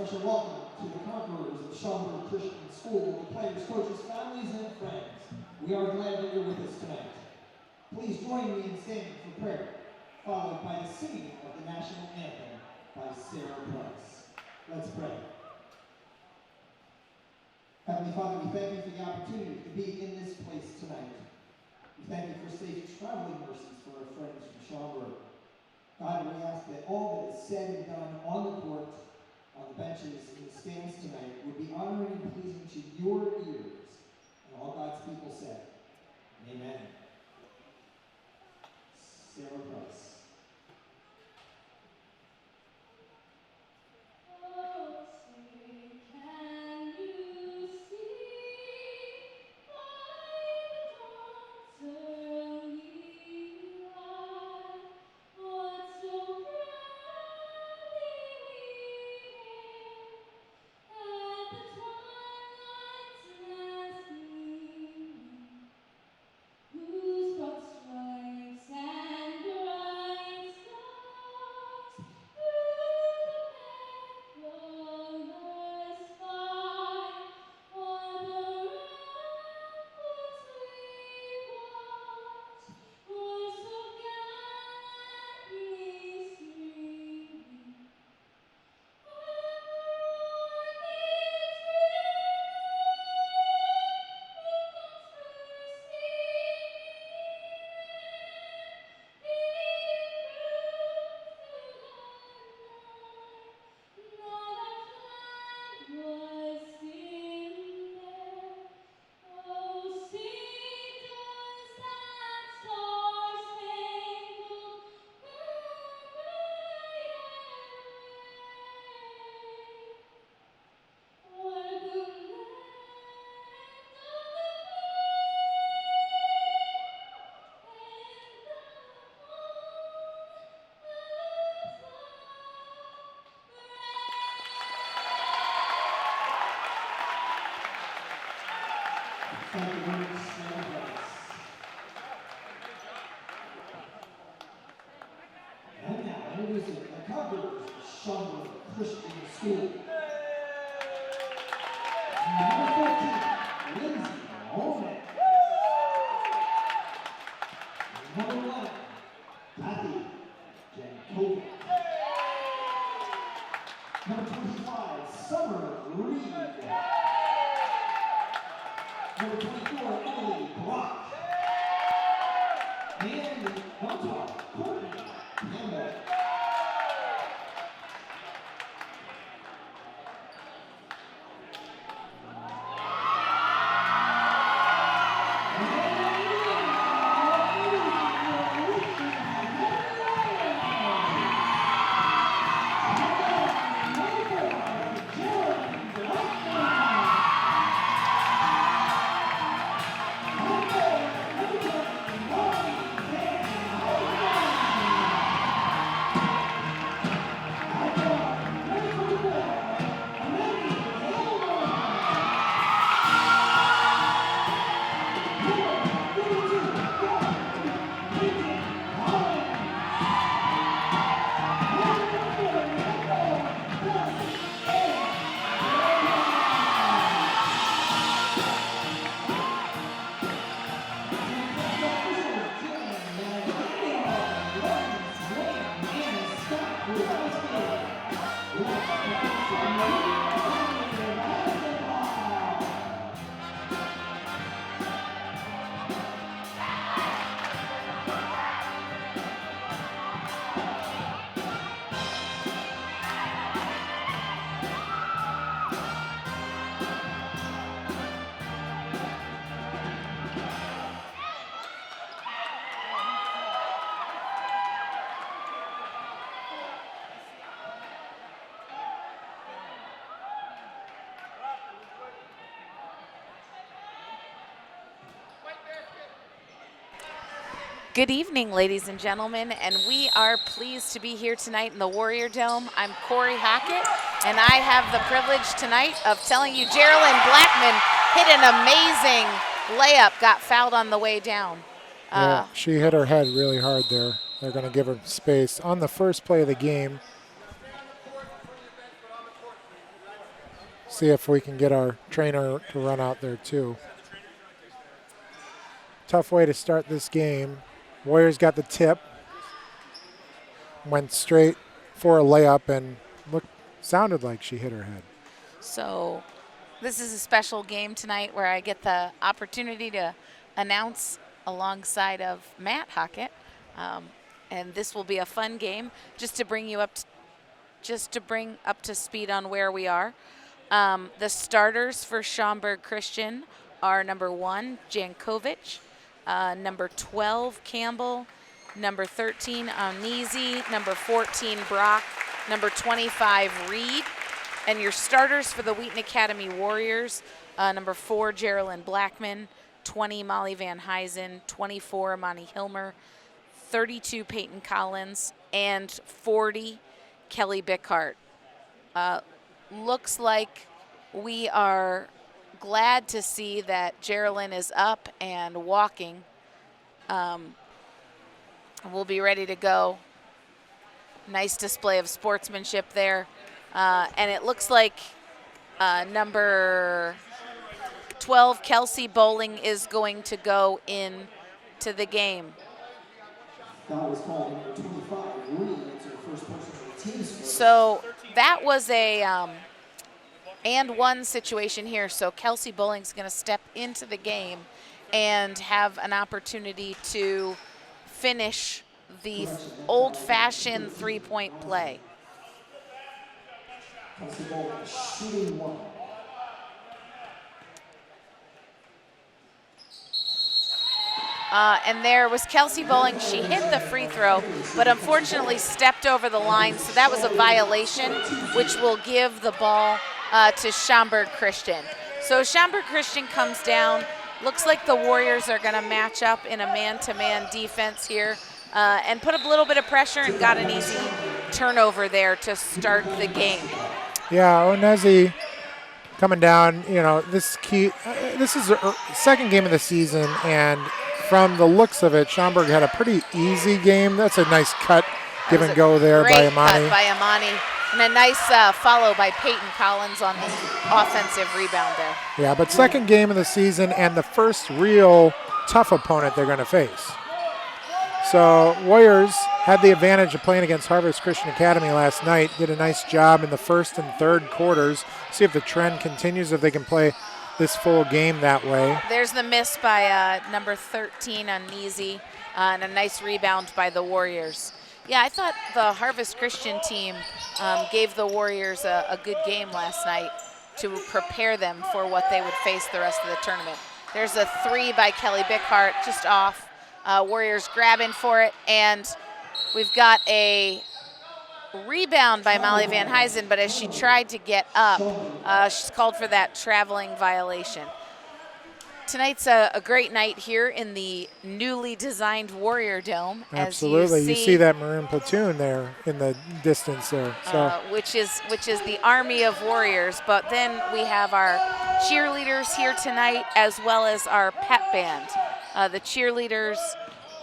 special welcome to the conquerors of Schaumburg Christian School, the players, coaches, families, and friends. We are glad that you're with us tonight. Please join me in standing for prayer, followed by the singing of the national anthem by Sarah Price. Let's pray. Heavenly Father, we thank you for the opportunity to be in this place tonight. We thank you for safe traveling mercies for our friends from Schaumburg. God, we ask that all that is said and done on the court, on the benches, in the stands tonight would be honoring and pleasing to your ears. And all God's people said, amen. Sarah Price. Thank you very much, Sarah Price. And now, introducing the conquerors of Schaumburg Christian School. Number 14, Lindsay Holman. Number 11, Kathy Jankovic. Number 25, Summer Reed. Number 24, Emily Brock. And Utah, Courtney Campbell. Good evening, ladies and gentlemen, and we are pleased to be here tonight in the Warrior Dome. I'm Corey Hackett, and I have the privilege tonight of telling you Geraldine Blackman hit an amazing layup, got fouled on the way down. Yeah, she hit her head really hard there. They're going to give her space on the first play of the game. see if we can get our trainer to run out there too. Tough way to start this game. Warriors got the tip. Went straight for a layup and sounded like she hit her head. So this is a special game tonight where I get the opportunity to announce alongside of Matt Hockett. And this will be a fun game just to bring you up to speed on where we are. The starters for Schaumburg Christian are number 1, Jankovic, number 12, Campbell, number 13, Onizi, number 14, Brock, number 25, Reed. And your starters for the Wheaton Academy Warriors, number 4, Geraldine Blackman, 20, Molly Van Huysen, 24, Amani Hilmer, 32, Peyton Collins, and 40, Kelly Bickhart. Looks like we are glad to see that Geraldine is up and walking. We'll be ready to go. Nice display of sportsmanship there. And it looks like number 12, Kelsey Bowling, is going to go into the game. Foul was called number 25, Reed, into the first person on the team score. So that was a and one situation here. So Kelsey Bowling's going to step into the game and have an opportunity to finish the old-fashioned three-point play. Kelsey Bowling shooting one. And there was Kelsey Bowling. She hit the free throw, but unfortunately stepped over the line, so that was a violation, which will give the ball to Schaumburg Christian. So Schaumburg Christian comes down. Looks like the Warriors are going to match up in a man-to-man defense here and put a little bit of pressure, and got an easy turnover there to start the game. Yeah, Onezi coming down, this is the second game of the season, and from the looks of it, Schaumburg had a pretty easy game. That's a nice cut, give and go there by Amani. Cut by Amani. And a nice follow by Peyton Collins on the offensive rebound there. Yeah, but second game of the season and the first real tough opponent they're going to face. So Warriors had the advantage of playing against Harvest Christian Academy last night. Did a nice job in the first and third quarters. See if the trend continues, if they can play this full game that way. There's the miss by number 13 on Onizi, and a nice rebound by the Warriors. Yeah, I thought the Harvest Christian team gave the Warriors a good game last night to prepare them for what they would face the rest of the tournament. There's a 3 by Kelly Bickhart, just off. Warriors grabbing for it, and we've got a rebound by Molly Van Huysen, but as she tried to get up, she's called for that traveling violation. Tonight's a great night here in the newly designed Warrior Dome. Absolutely, you see that maroon platoon there in the distance there. So which is the army of Warriors, but then we have our cheerleaders here tonight as well as our pep band. The cheerleaders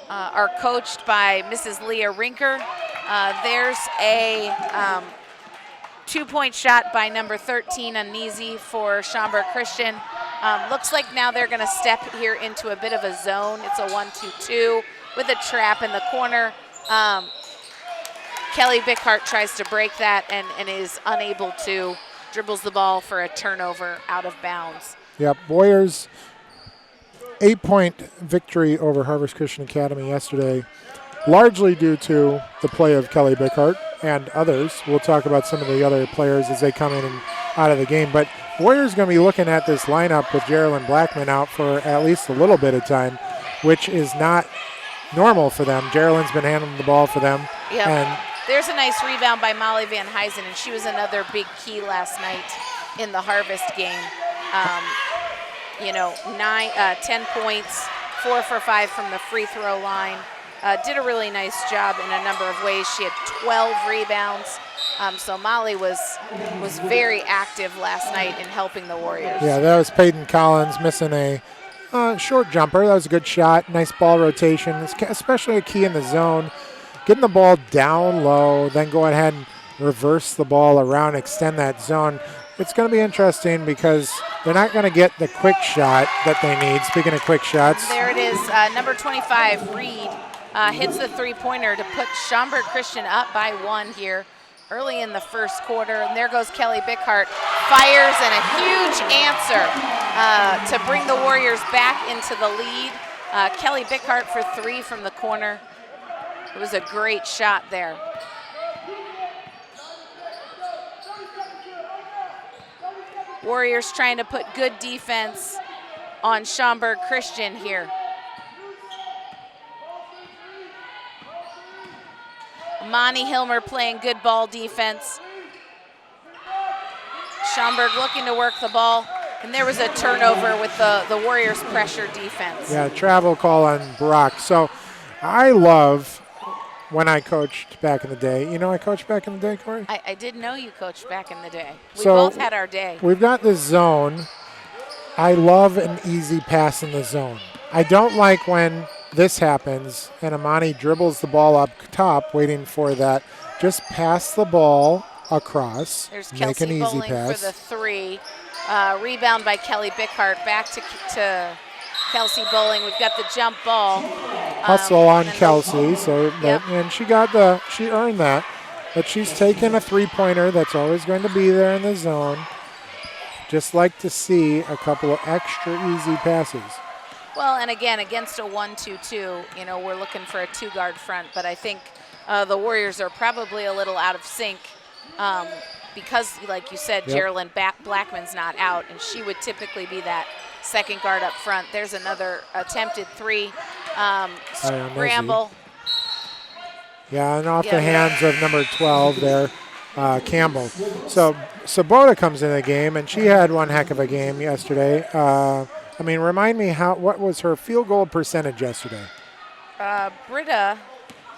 are coached by Mrs. Leah Rinker. There's a 2-point shot by number 13, Onizi, for Schaumburg Christian. Looks like now they're going to step here into a bit of a zone. It's a 1-2-2 with a trap in the corner. Kelly Bickhart tries to break that and is unable to, dribbles the ball for a turnover out of bounds. Yep, Warriors 8-point victory over Harvest Christian Academy yesterday, largely due to the play of Kelly Bickhart and others. We'll talk about some of the other players as they come in and out of the game. But Warriors going to be looking at this lineup with Geraldine Blackman out for at least a little bit of time, which is not normal for them. Geraldine's been handling the ball for them. Yep. And there's a nice rebound by Molly Van Huysen, and she was another big key last night in the Harvest game. 10 points, 4 for 5 from the free throw line. Did a really nice job in a number of ways. She had 12 rebounds. So Molly was very active last night in helping the Warriors. Yeah, that was Peyton Collins missing a short jumper. That was a good shot. Nice ball rotation, especially a key in the zone. Getting the ball down low, then go ahead and reverse the ball around, extend that zone. it's going to be interesting because they're not going to get the quick shot that they need. Speaking of quick shots. There it is. Number 25, Reed, hits the three-pointer to put Schaumburg Christian up by 1 here early in the first quarter. And there goes Kelly Bickhart. Fires and a huge answer to bring the Warriors back into the lead. Kelly Bickhart for 3 from the corner. It was a great shot there. Warriors trying to put good defense on Schaumburg Christian here. Monty Hilmer playing good ball defense. Schaumburg looking to work the ball. And there was a turnover with the Warriors' pressure defense. Yeah, travel call on Brock. So I love when I coached back in the day. You know I coached back in the day, Corey? I did know you coached back in the day. We So both had our day. We've got this zone. I love an easy pass in the zone. I don't like when this happens and Amani dribbles the ball up top waiting for that. Just pass the ball across. There's make Kelsey an easy Bowling pass. for the 3. Rebound by Kelly Bickhart. Back to Kelsey Bowling. We've got the jump ball. Hustle on and Kelsey, and she earned that. But she's taken a three-pointer that's always going to be there in the zone. Just like to see a couple of extra easy passes. Well, and again, against a 1-2-2, we're looking for a 2-guard front, but I think the Warriors are probably a little out of sync because, like you said, Geraldine Blackman's not out, and she would typically be that second guard up front. There's another attempted 3. Scramble. Yeah, and off the hands of number 12 there, Campbell. So Sabota comes in the game, and she had one heck of a game yesterday. Remind me what was her field goal percentage yesterday? Britta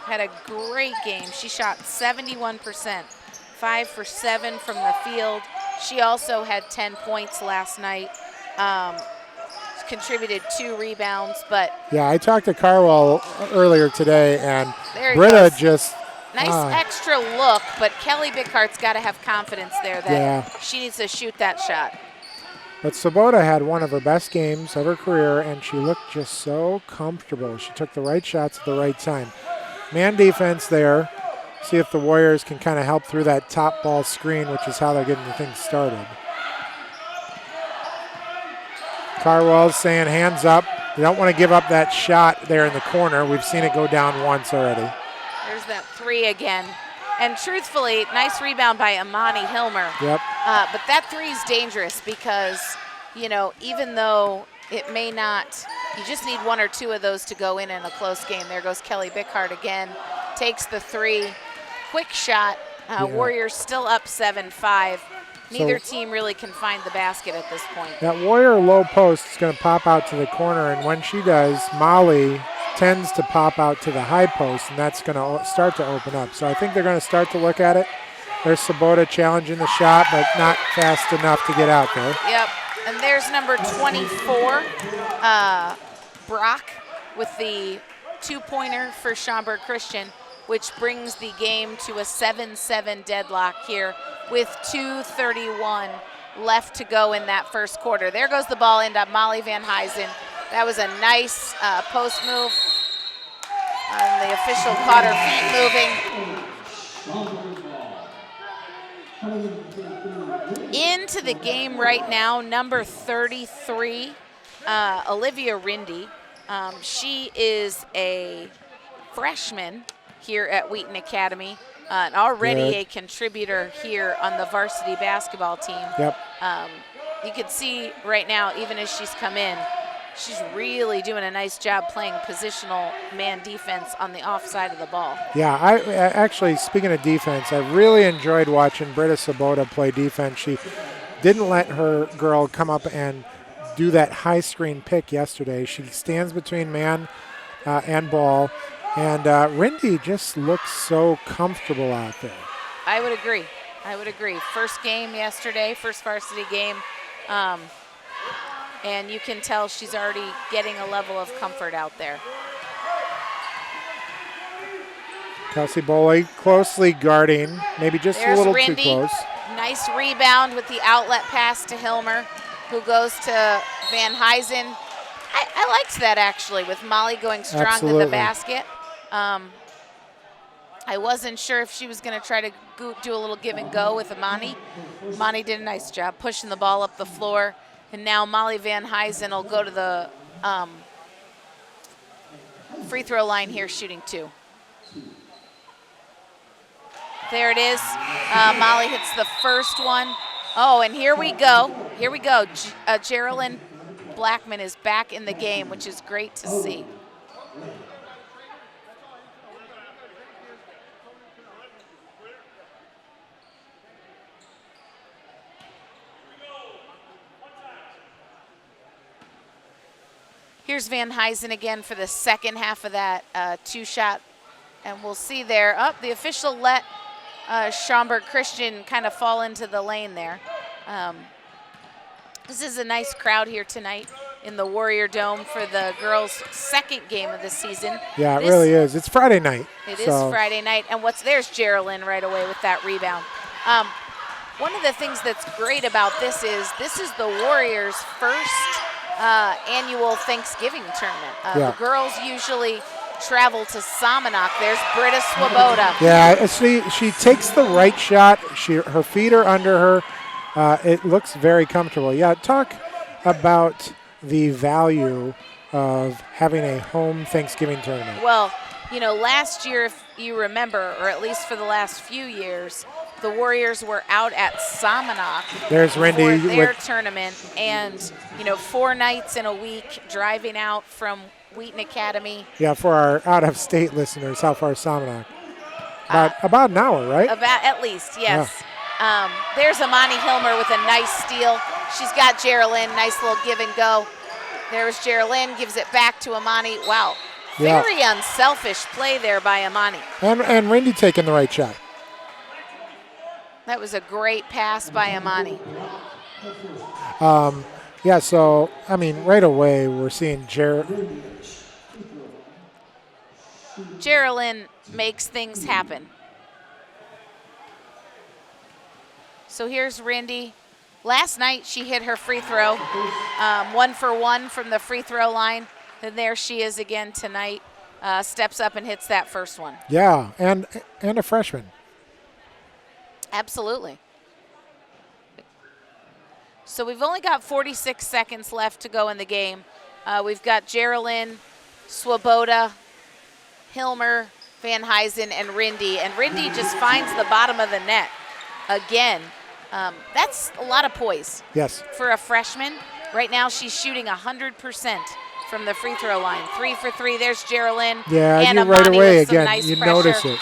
had a great game. She shot 71%, 5 for 7 from the field. She also had 10 points last night. Contributed 2 rebounds, but yeah, I talked to Carwell earlier today, and Britta just nice extra look, but Kelly Bickhart's got to have confidence there that she needs to shoot that shot. But Sabota had one of her best games of her career, and she looked just so comfortable. She took the right shots at the right time. Man defense there. See if the Warriors can kind of help through that top ball screen, which is how they're getting the thing started. Carwell's saying hands up. You don't want to give up that shot there in the corner. We've seen it go down once already. There's that 3 again. And truthfully, nice rebound by Amani Hilmer. Yep. But that 3 is dangerous because, even though it may not, you just need 1 or 2 of those to go in a close game. There goes Kelly Bickhart again. Takes the 3. Quick shot. Warriors still up 7-5. Neither team really can find the basket at this point. That Warrior low post is going to pop out to the corner, and when she does, Molly tends to pop out to the high post, and that's going to start to open up. So I think they're going to start to look at it. There's Sabota challenging the shot, but not fast enough to get out there. Yep, and there's number 24, Brock, with the 2-pointer for Schaumburg Christian, which brings the game to a 7-7 deadlock here with 2:31 left to go in that first quarter. There goes the ball into Molly Van Huysen. That was a nice post move. And the official caught her feet moving. Into the game right now, number 33, Olivia Rindy. She is a freshman here at Wheaton Academy, and already a contributor here on the varsity basketball team. Yep. You can see right now, even as she's come in, she's really doing a nice job playing positional man defense on the offside of the ball. Yeah, I actually, speaking of defense, I really enjoyed watching Britta Sabota play defense. She didn't let her girl come up and do that high screen pick yesterday. She stands between man and ball. And Rindy just looks so comfortable out there. I would agree. First game yesterday, first varsity game. And you can tell she's already getting a level of comfort out there. Kelsey Boley closely guarding, maybe just There's a little Rindy. too close. Nice rebound with the outlet pass to Hilmer, who goes to Van Huysen. I liked that actually, with Molly going strong Absolutely. to the basket. I wasn't sure if she was going to try to do a little give and go with Amani. Amani did a nice job pushing the ball up the floor. And now Molly Van Huysen will go to the free throw line here, shooting 2. There it is. Molly hits the first one. Oh, and here we go. Here we go. Geraldine Blackman is back in the game, which is great to see. Here's Van Huysen again for the second half of that 2-shot. And we'll see there. Oh, the official let Schaumburg Christian kind of fall into the lane there. This is a nice crowd here tonight in the Warrior Dome for the girls' second game of the season. Yeah, it really is. It's Friday night. It is Friday night. And there's Geraldine right away with that rebound. One of the things that's great about this is the Warriors' first annual Thanksgiving tournament. The girls usually travel to Samanak. There's Britta Swoboda. Yeah, she takes the right shot. Her feet are under her. It looks very comfortable. Yeah, talk about the value of having a home Thanksgiving tournament. Well, last year, if you remember, or at least for the last few years, the Warriors were out at Samanak There's Rindy for their tournament, and 4 nights in a week driving out from Wheaton Academy. Yeah, for our out-of-state listeners, how far is Samanak? About an hour, right? About at least, yes. Yeah. There's Amani Hilmer with a nice steal. She's got Geraldine, nice little give and go. There's Geraldine, gives it back to Amani. Wow, very unselfish play there by Amani. And Rindy taking the right shot. That was a great pass by Amani. Yeah, so, right away we're seeing Geraldine makes things happen. So here's Rindy. Last night she hit her free throw, 1 for 1 from the free throw line. And there she is again tonight. Steps up and hits that first one. Yeah, and a freshman. Absolutely. So we've only got 46 seconds left to go in the game. We've got Geraldine, Swoboda, Hilmer, Van Huysen, and Rindy. And Rindy just finds the bottom of the net again. That's a lot of poise. Yes. For a freshman. Right now she's shooting 100% from the free throw line. 3 for 3. There's Geraldine. Yeah, and you right away again. Nice you pressure. Notice it.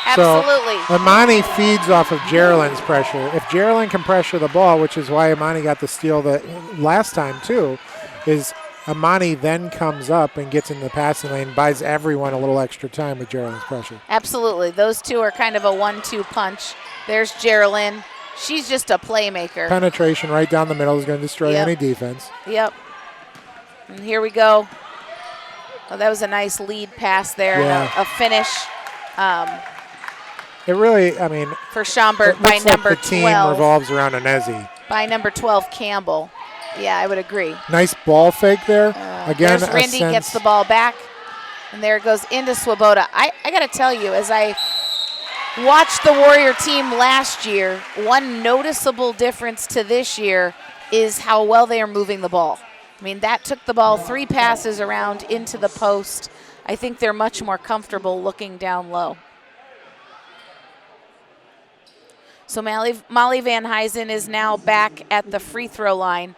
Absolutely. So Amani feeds off of Geraldine's pressure. If Geraldine can pressure the ball, which is why Amani got the steal the last time too, is Amani then comes up and gets in the passing lane, buys everyone a little extra time with Geraldine's pressure. Absolutely. Those two are kind of a 1-2 punch. There's Geraldine. She's just a playmaker. Penetration right down the middle is going to destroy any defense. Yep. And here we go. Oh, that was a nice lead pass there. Yeah. And a finish. It really, for Schaumburg by number 12. The team revolves around Anezi. By number 12, Campbell. Yeah, I would agree. Nice ball fake there. Again, there's Rindy gets the ball back. And there it goes into Swoboda. I got to tell you, as I watched the Warrior team last year, one noticeable difference to this year is how well they are moving the ball. That took the ball 3 passes around into the post. I think they're much more comfortable looking down low. So Molly Van Huysen is now back at the free throw line.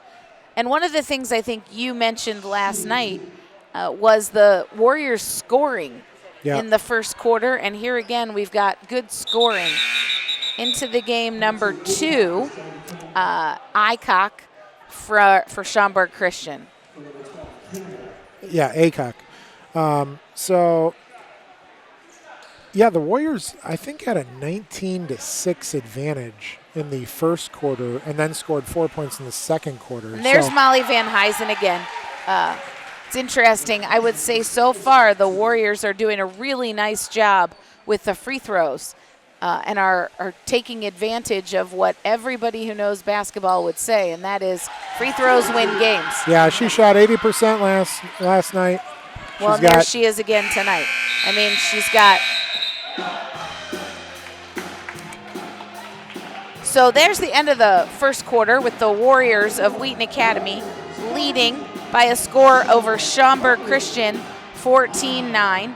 And one of the things I think you mentioned last night was the Warriors scoring in the first quarter. And here again, we've got good scoring. Into the game, number 2, Aycock for Schaumburg Christian. Yeah, Aycock. The Warriors, I think, had a 19-6 advantage in the first quarter and then scored 4 points in the second quarter. And there's Molly Van Huysen again. It's interesting. I would say so far the Warriors are doing a really nice job with the free throws. and are taking advantage of what everybody who knows basketball would say, and that is free throws win games. Yeah, she shot 80% last night. Well, and there she is again tonight. I mean, she's got. So there's the end of the first quarter with the Warriors of Wheaton Academy leading by a score over Schaumburg Christian, 14-9.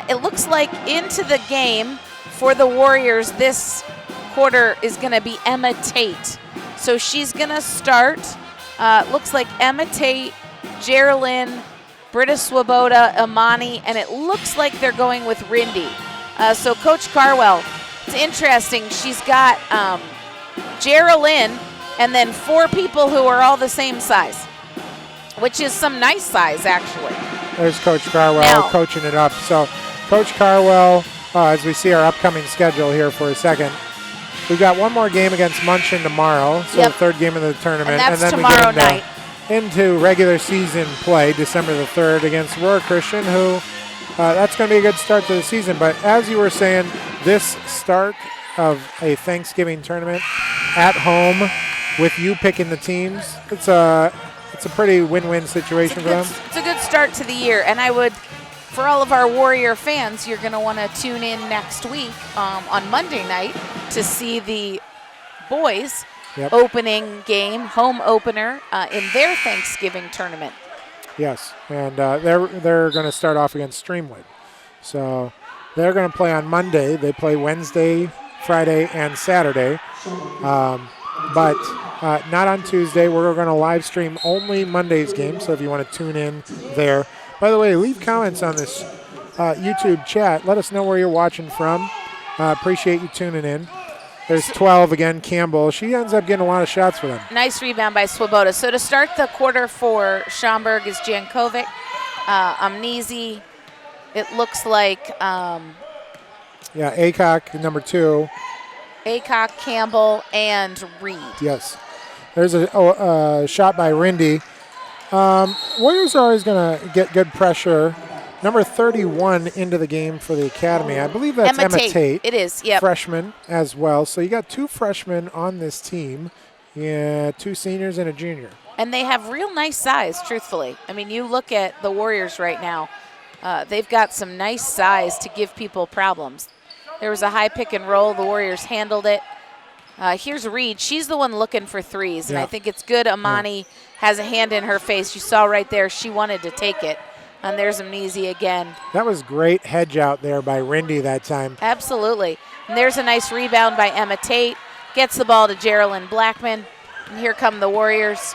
It looks like into the game for the Warriors this quarter is going to be Emma Tate. So she's going to start. Looks like Emma Tate, Geraldine, Britta Swoboda, Imani, and it looks like they're going with Rindy. So Coach Carwell, it's interesting. She's got Geraldine and then 4 people who are all the same size, which is some nice size, actually. There's Coach Carwell coaching it up. So Coach Carwell, as we see our upcoming schedule here for a second, we've got one more game against Munchin tomorrow, so the third game of the tournament. And that's then tomorrow we get night. into regular season play, December the 3rd, against Aurora Christian, who that's going to be a good start to the season. But as you were saying, this start of a Thanksgiving tournament at home with you picking the teams, it's a pretty win-win situation for them. It's a good start to the year, and I would, for all of our Warrior fans, you're going to want to tune in next week on Monday night to see the boys' opening game, home opener in their Thanksgiving tournament. Yes, and they're going to start off against Streamwood. So they're going to play on Monday. They play Wednesday, Friday, and Saturday, but not on Tuesday. We're going to live stream only Monday's game, so if you want to tune in there. By the way, leave comments on this YouTube chat. Let us know where you're watching from. Appreciate you tuning in. There's 12 again, Campbell. She ends up getting a lot of shots for them. Nice rebound by Swoboda. So to start the quarter for Schaumburg is Jankovic, Amnesi. It looks like Acock, number 2. Acock, Campbell, and Reed. Yes. There's a shot by Rindy. Warriors are always going to get good pressure. Number 31 into the game for the Academy. I believe that's Emma Tate. It is, yep. Freshman as well. So you got 2 freshmen on this team. Yeah, 2 seniors and a junior. And they have real nice size, truthfully. I mean, you look at the Warriors right now. They've got some nice size to give people problems. There was a high pick and roll. The Warriors handled it. Here's Reed. She's the one looking for threes, and I think it's good Imani has a hand in her face. You saw right there she wanted to take it. And there's Amnesi again. That was great hedge out there by Rindy that time. Absolutely. And there's a nice rebound by Emma Tate. Gets the ball to Geraldine Blackman. And here come the Warriors.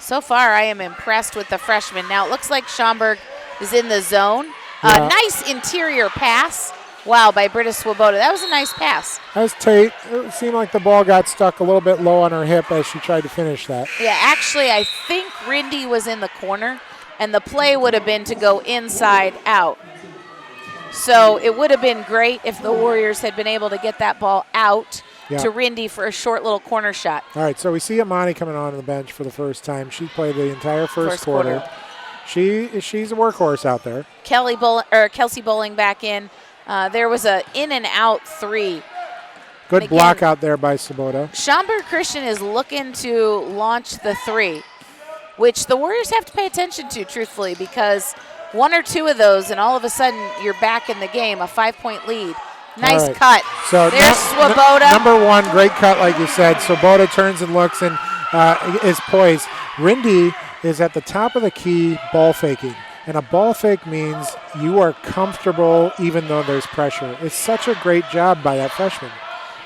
So far, I am impressed with the freshmen. Now, it looks like Schaumburg is in the zone. Nice interior pass. Wow, by Britta Swoboda. That was a nice pass. As Tate, it seemed like the ball got stuck a little bit low on her hip as she tried to finish that. Yeah, actually, I think Rindy was in the corner, and the play would have been to go inside out. So it would have been great if the Warriors had been able to get that ball out to Rindy for a short little corner shot. All right, so we see Imani coming on the bench for the first time. She played the entire first quarter. She's a workhorse out there. Kelsey Bowling back in. There was a in and out 3. Good again, block out there by Swoboda. Schaumburg Christian is looking to launch the 3, which the Warriors have to pay attention to, truthfully, because 1 or 2 of those, and all of a sudden you're back in the game, a 5-point lead. Nice cut. So there's Swoboda. Number 1, great cut, like you said. Swoboda turns and looks and is poised. Rindy is at the top of the key ball faking. And a ball fake means you are comfortable even though there's pressure. It's such a great job by that freshman.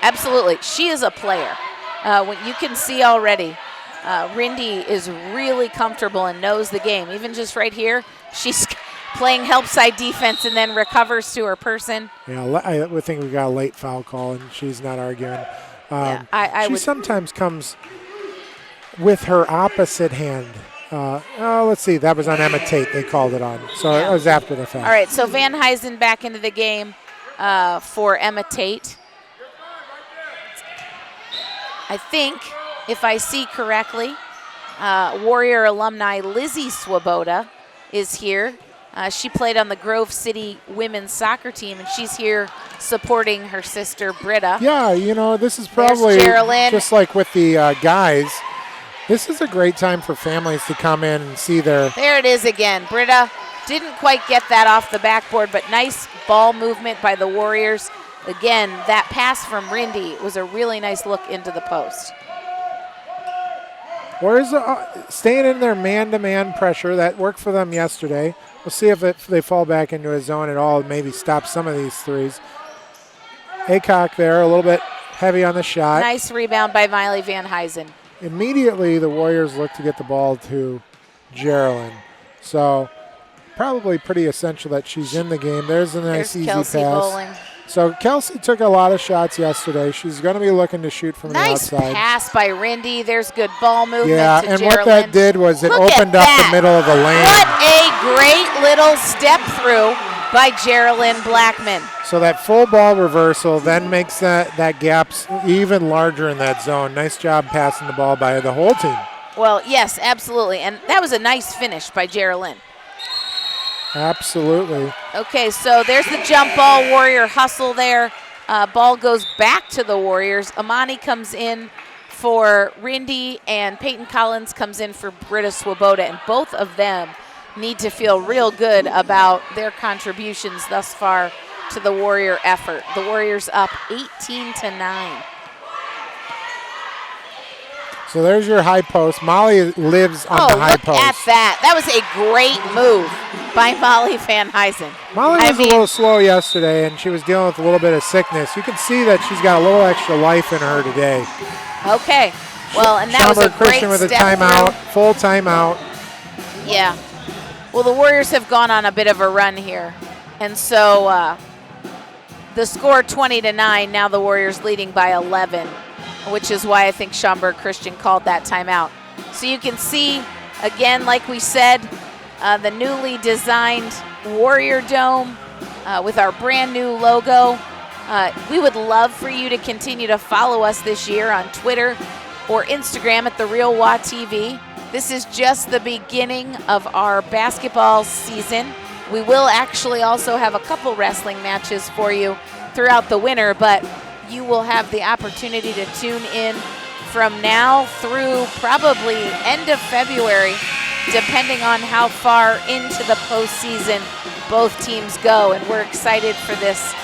Absolutely. She is a player. What you can see already, Rindy is really comfortable and knows the game. Even just right here, she's playing help side defense and then recovers to her person. Yeah, I would think we got a late foul call, and she's not arguing. She sometimes comes with her opposite hand. Let's see. That was on Emma Tate. They called it on. So it was after the fact. All right, so Van Huysen back into the game for Emma Tate. I think, if I see correctly, Warrior alumni Lizzie Swoboda is here. She played on the Grove City women's soccer team, and she's here supporting her sister Britta. Yeah, this is probably just like with the guys. This is a great time for families to come in and see their... There it is again. Britta didn't quite get that off the backboard, but nice ball movement by the Warriors. Again, that pass from Rindy was a really nice look into the post. Warriors staying in their man-to-man pressure. That worked for them yesterday. We'll see if they fall back into a zone at all and maybe stop some of these threes. Aycock there, a little bit heavy on the shot. Nice rebound by Miley Van Huysen. Immediately, the Warriors look to get the ball to Geraldine. So probably pretty essential that she's in the game. There's a nice easy Kelsey pass. bowling. So Kelsey took a lot of shots yesterday. She's going to be looking to shoot from the outside. Nice pass by Rindy. There's good ball movement yeah, to and Geraldine. what that did was it opened up the middle of the lane. What a great little step through by Geraldine Blackman. So that full ball reversal then makes that gap even larger in that zone. Nice job passing the ball by the whole team. Well, yes, absolutely. And that was a nice finish by Geraldine. Absolutely. Okay, so there's the jump ball. Warrior hustle there. Ball goes back to the Warriors. Amani comes in for Rindy, and Peyton Collins comes in for Britta Swoboda, and both of them need to feel real good about their contributions thus far to the Warrior effort. The Warriors up 18-9. So there's your high post. Molly lives on the high post. Oh, look at that. That was a great move by Molly Van Huysen. Molly was a little slow yesterday, and she was dealing with a little bit of sickness. You can see that she's got a little extra life in her today. Okay. Well, and that was a Schaumburg Christian great with a step timeout, through. full timeout. Yeah. Well, the Warriors have gone on a bit of a run here. And so the score 20-9, now the Warriors leading by 11, which is why I think Schaumburg Christian called that timeout. So you can see, again, like we said, the newly designed Warrior Dome with our brand new logo. We would love for you to continue to follow us this year on Twitter or Instagram at The Real WA TV. This is just the beginning of our basketball season. We will actually also have a couple wrestling matches for you throughout the winter, but you will have the opportunity to tune in from now through probably end of February, depending on how far into the postseason both teams go. And we're excited for this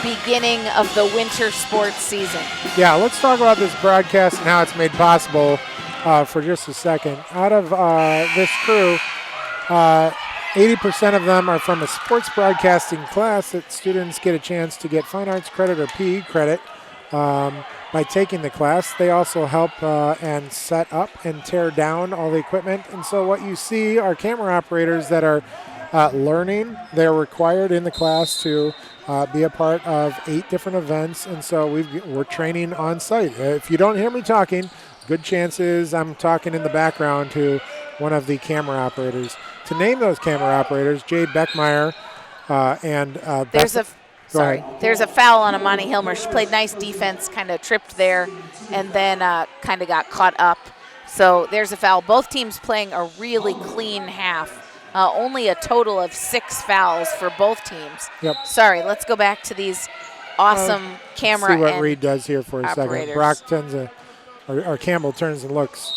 beginning of the winter sports season. Yeah, let's talk about this broadcast and how it's made possible for just a second. Out of this crew, 80% of them are from a sports broadcasting class that students get a chance to get fine arts credit or PE credit by taking the class. They also help and set up and tear down all the equipment. And so what you see are camera operators that are learning. They're required in the class to be a part of 8 different events. And so we're training on site. If you don't hear me talking, good chances I'm talking in the background to one of the camera operators. To name those camera operators, Jade Beckmeyer and There's a foul on Amani Hilmer. She played nice defense, kind of tripped there, and then kind of got caught up. So there's a foul. Both teams playing a really clean half. Only a total of 6 fouls for both teams. Yep. Sorry, let's go back to these awesome camera see what and Reed does here for a operators. second. Brock or Campbell turns and looks.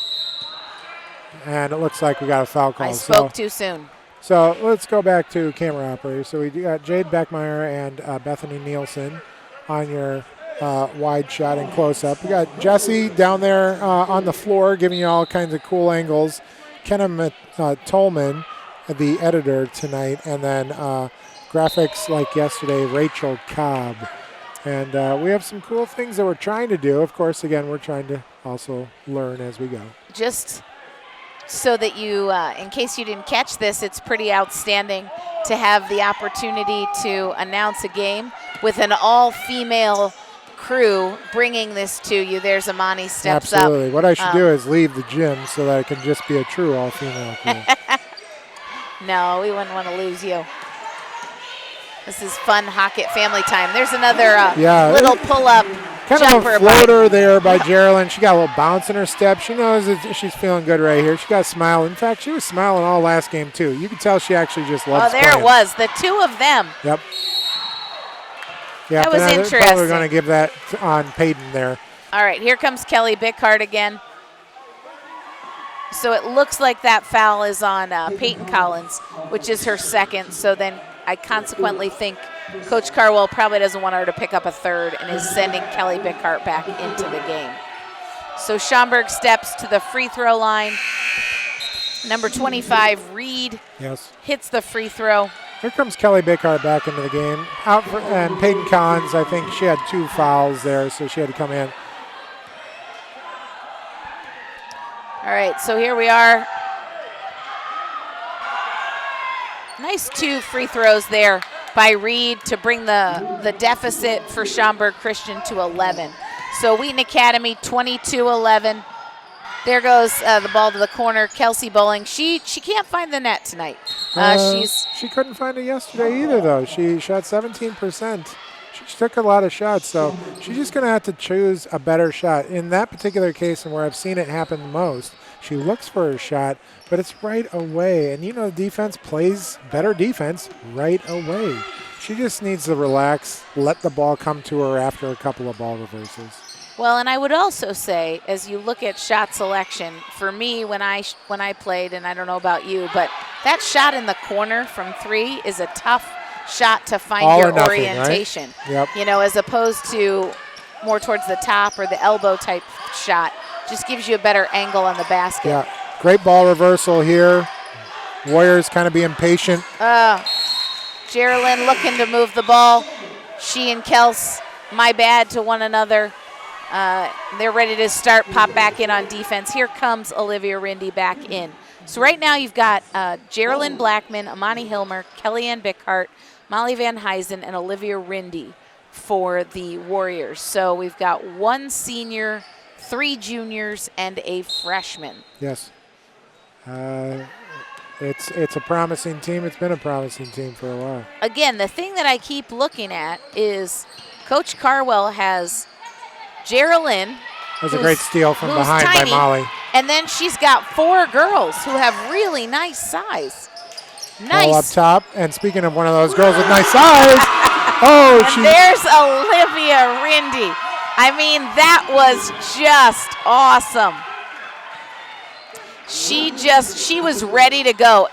And it looks like we got a foul call. I spoke too soon. So let's go back to camera operators. So we got Jade Beckmeyer and Bethany Nielsen on your wide shot and close-up. We got Jesse down there on the floor giving you all kinds of cool angles. Kenna Tolman, the editor tonight, and then graphics like yesterday, Rachel Cobb. And we have some cool things that we're trying to do. Of course, again, we're trying to also learn as we go. Just so that you, in case you didn't catch this, it's pretty outstanding to have the opportunity to announce a game with an all-female crew bringing this to you. There's Amani steps up. Absolutely. What I should do is leave the gym so that it can just be a true all-female crew. No, we wouldn't want to lose you. This is fun Hockett family time. There's another little pull-up kind jumper. Of a floater there by Geraldine. She got a little bounce in her step. She knows that she's feeling good right here. She got a smile. In fact, she was smiling all last game, too. You can tell she actually just loves playing. It was. The two of them. Yep. Yeah, that was they're interesting. probably going to give that on Payton there. All right, here comes Kelly Bickhart again. So it looks like that foul is on Peyton Collins, which is her second. So then I consequently think Coach Carwell probably doesn't want her to pick up a third and is sending Kelly Bickhart back into the game. So Schaumburg steps to the free throw line. Number 25, Reed, hits the free throw. Here comes Kelly Bickhart back into the game. And Peyton Collins, I think she had 2 fouls there, so she had to come in. All right, so here we are. Nice 2 free throws there by Reed to bring the deficit for Schaumburg Christian to 11. So Wheaton Academy 22-11. There goes the ball to the corner. Kelsey Bowling. She can't find the net tonight. She couldn't find it yesterday either, though. She shot 17%. She took a lot of shots, so she's just going to have to choose a better shot. In that particular case, and where I've seen it happen the most, she looks for a shot, but it's right away. And, defense plays better defense right away. She just needs to relax, let the ball come to her after a couple of ball reversals. Well, and I would also say, as you look at shot selection, for me when I played, and I don't know about you, but that shot in the corner from 3 is a tough shot to find All your or nothing, orientation. Right? Yep. As opposed to more towards the top or the elbow type shot, just gives you a better angle on the basket. Yeah, great ball reversal here. Warriors kind of being patient. Geraldine looking to move the ball. She and Kels, my bad to one another. They're ready to start, pop back in on defense. Here comes Olivia Rindy back in. So right now you've got Geraldine Blackman, Amani Hilmer, Kellyanne Bickhart, Molly Van Huysen, and Olivia Rindy for the Warriors. So we've got 1 senior, 3 juniors, and a freshman. Yes. It's a promising team. It's been a promising team for a while. Again, the thing that I keep looking at is Coach Carwell has Geraldine. That was a great steal from behind tiny, by Molly. And then she's got 4 girls who have really nice size. Nice. All up top. And speaking of one of those girls with nice size, there's Olivia Rindy. I mean, that was just awesome. She was ready to go.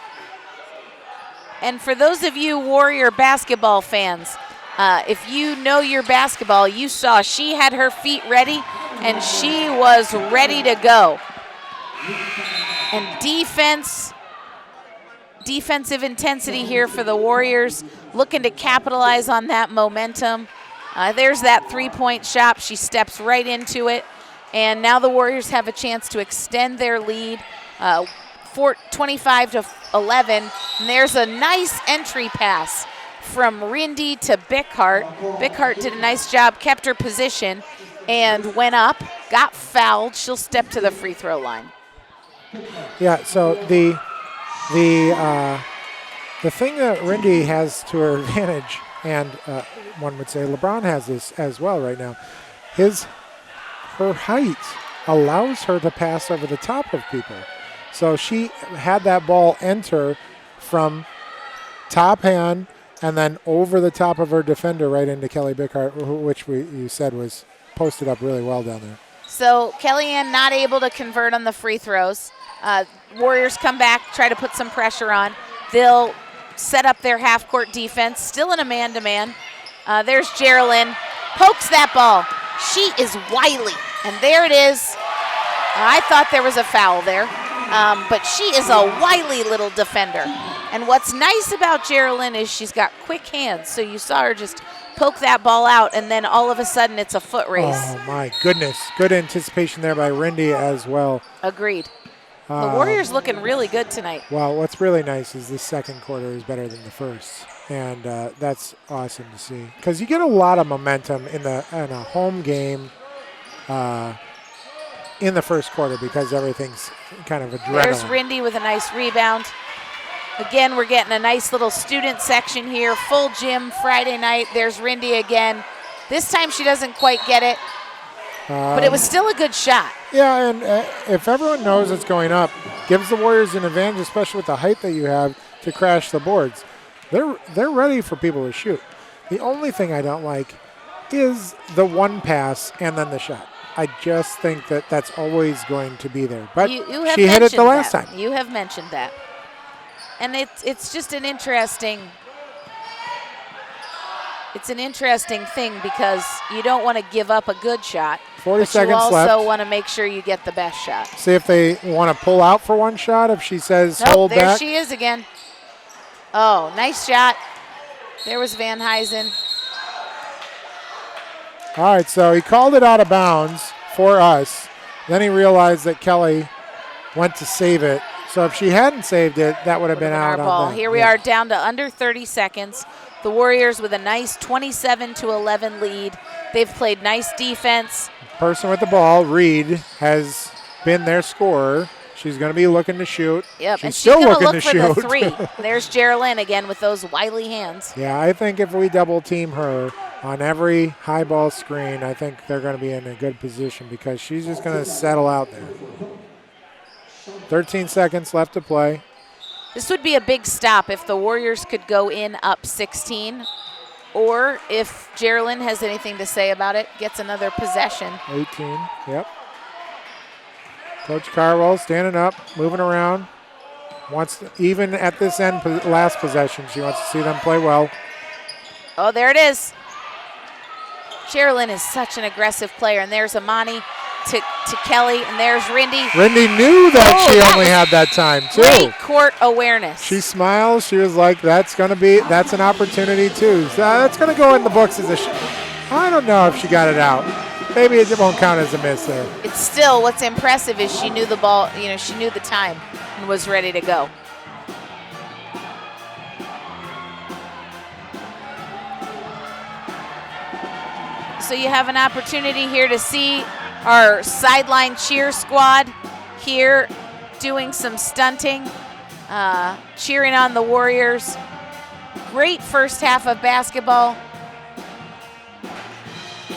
And for those of you Warrior basketball fans, if you know your basketball, you saw she had her feet ready and she was ready to go. And defensive intensity here for the Warriors, looking to capitalize on that momentum. There's that 3-point shot. She steps right into it. And now the Warriors have a chance to extend their lead, 25-11. And there's a nice entry pass from Rindy to Bickhart. Bickhart did a nice job, kept her position, and went up, got fouled. She'll step to the free throw line. Yeah, so the thing that Rindy has to her advantage, and one would say LeBron has this as well right now, her height allows her to pass over the top of people. So she had that ball enter from top hand and then over the top of her defender right into Kelly Bickhart, which you said was posted up really well down there. So Kellyanne not able to convert on the free throws. Warriors come back, try to put some pressure on. They'll set up their half-court defense, still in a man-to-man. There's Geraldine, pokes that ball. She is wily, and there it is. I thought there was a foul there, but she is a wily little defender. And what's nice about Geraldine is she's got quick hands, so you saw her just poke that ball out, and then all of a sudden it's a foot race. Oh, my goodness. Good anticipation there by Rindy as well. Agreed. The Warriors looking really good tonight. Well, what's really nice is the second quarter is better than the first, and that's awesome to see. Because you get a lot of momentum in a home game in the first quarter because everything's kind of adrenaline. There's Rindy with a nice rebound. Again, we're getting a nice little student section here. Full gym Friday night. There's Rindy again. This time she doesn't quite get it, but it was still a good shot. Yeah, and if everyone knows it's going up, gives the Warriors an advantage, especially with the height that you have, to crash the boards. They're ready for people to shoot. The only thing I don't like is the one pass and then the shot. I just think that that's always going to be there. But you have she hit it the last that. time. You have mentioned that. And it's just an interesting thing because you don't want to give up a good shot. 40 seconds left. You also want to make sure you get the best shot. See if they want to pull out for one shot. If she says nope, hold there back. There she is again. Oh, nice shot. There was Van Huysen. All right, so he called it out of bounds for us. Then he realized that Kelly went to save it. So if she hadn't saved it, that would have been out our ball. on that. Here we are down to under 30 seconds. The Warriors with a nice 27-11 lead. They've played nice defense. Person with the ball, Reed, has been their scorer. She's going to be looking to shoot. Yep, she's and she's still going to looking look to for shoot. the three. There's Geraldine again with those wily hands. Yeah, I think if we double team her on every high ball screen, I think they're going to be in a good position because she's just going to settle out there. 13 seconds left to play. This would be a big stop if the Warriors could go in up 16, or if Geraldine has anything to say about it, gets another possession. 18, yep. Coach Carwell standing up, moving around. Wants to, even at this end, last possession, she wants to see them play well. Oh, there it is. Geraldine is such an aggressive player, and there's Amani to Kelly, and there's Rindy. Rindy knew that she only had that time, too. Great court awareness. She smiles. She was like, that's an opportunity, too. So that's going to go in the books as a I don't know if she got it out. Maybe it won't count as a miss there. It's still, what's impressive is she knew the ball, she knew the time and was ready to go. So you have an opportunity here to see our sideline cheer squad here doing some stunting, cheering on the Warriors. Great first half of basketball.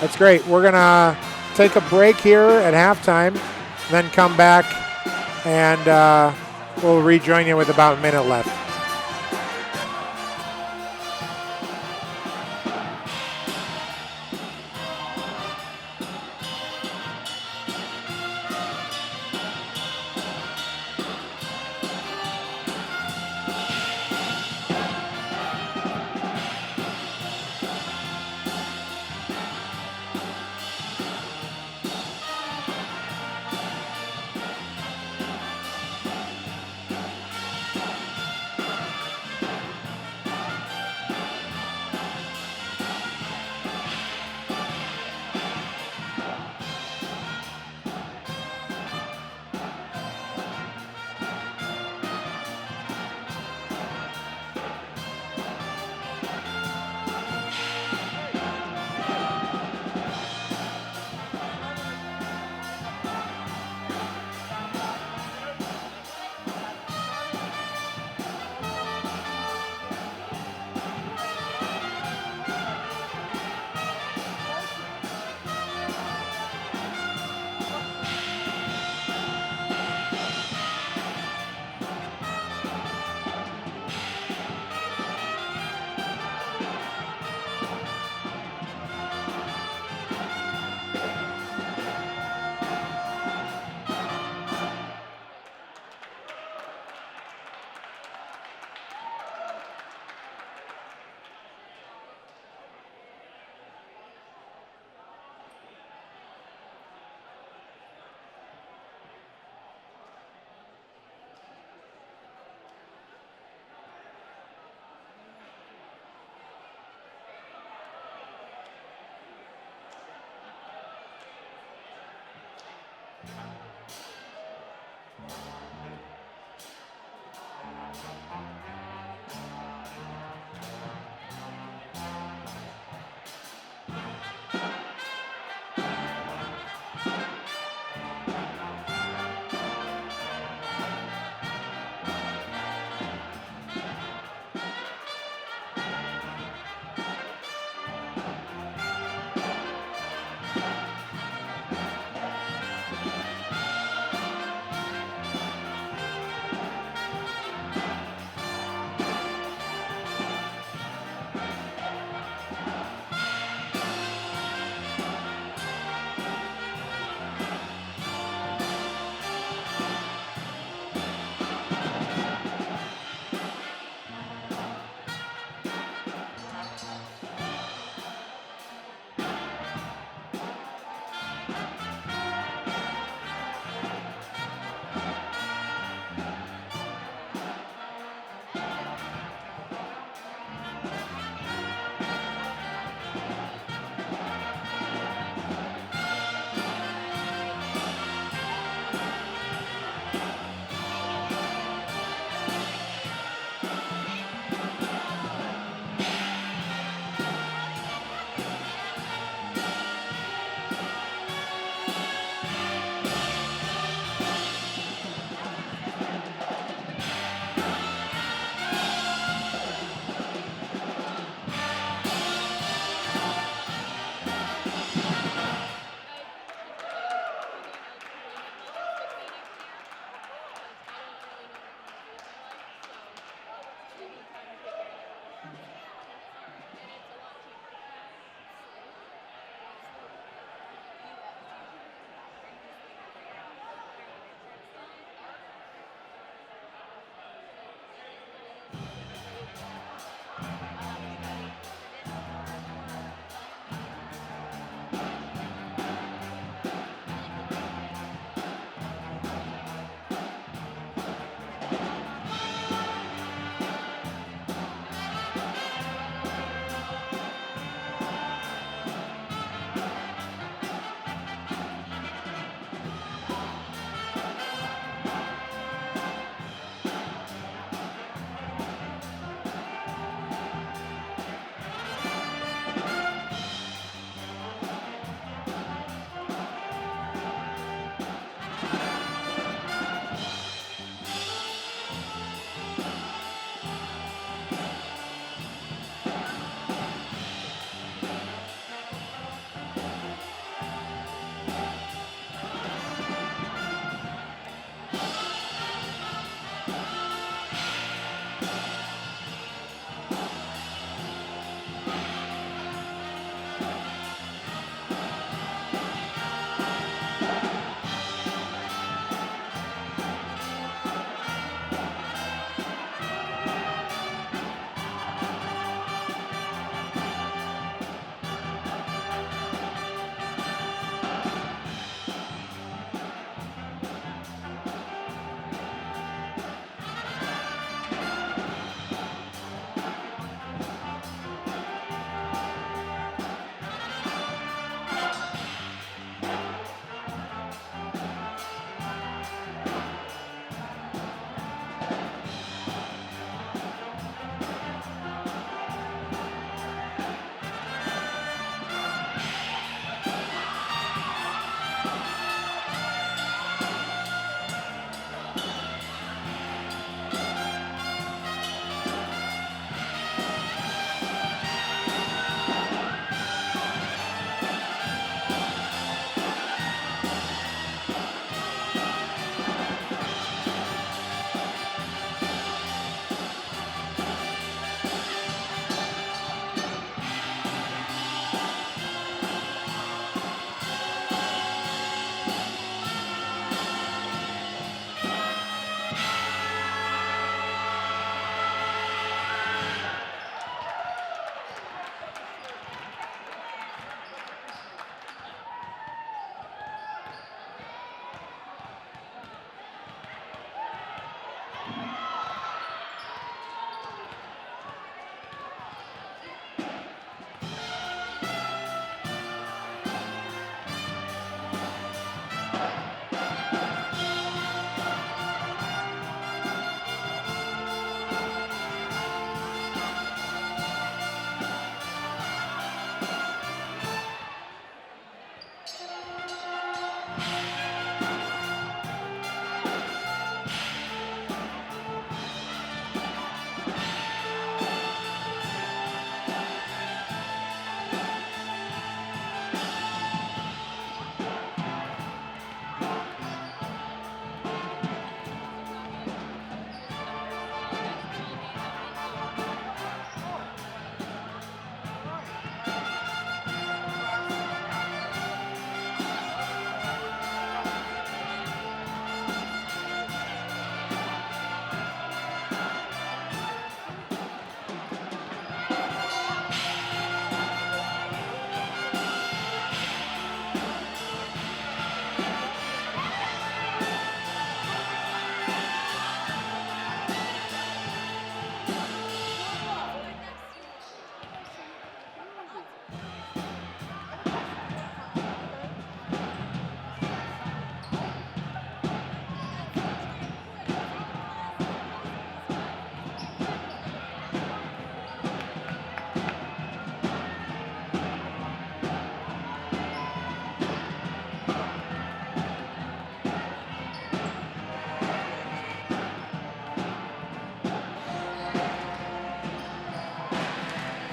That's great. We're going to take a break here at halftime, then come back, and we'll rejoin you with about a minute left.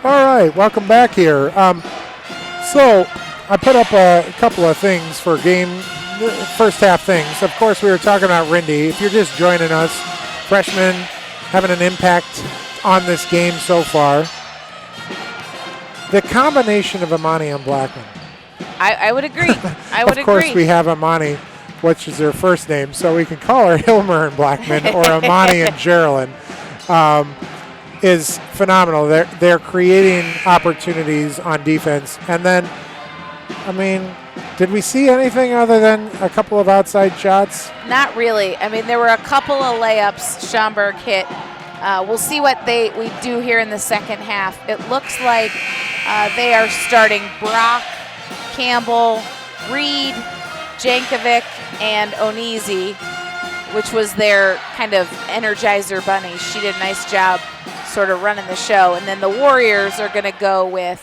All right, welcome back here. So I put up a couple of things for first half things. Of course, we were talking about Rindy. If you're just joining us, freshmen having an impact on this game so far. The combination of Amani and Blackman. I would agree. I would agree. Of course, we have Amani, which is her first name, so we can call her Hilmer and Blackman or Amani and Geraldine. Is phenomenal. They're creating opportunities on defense. And then, I mean, did we see anything other than a couple of outside shots? Not really. I mean, there were a couple of layups Schaumburg hit. We'll see what we do here in the second half. It looks like they are starting Brock, Campbell, Reed, Jankovic, and Onizi, which was their kind of energizer bunny. She did a nice job sort of running the show. And then the Warriors are going to go with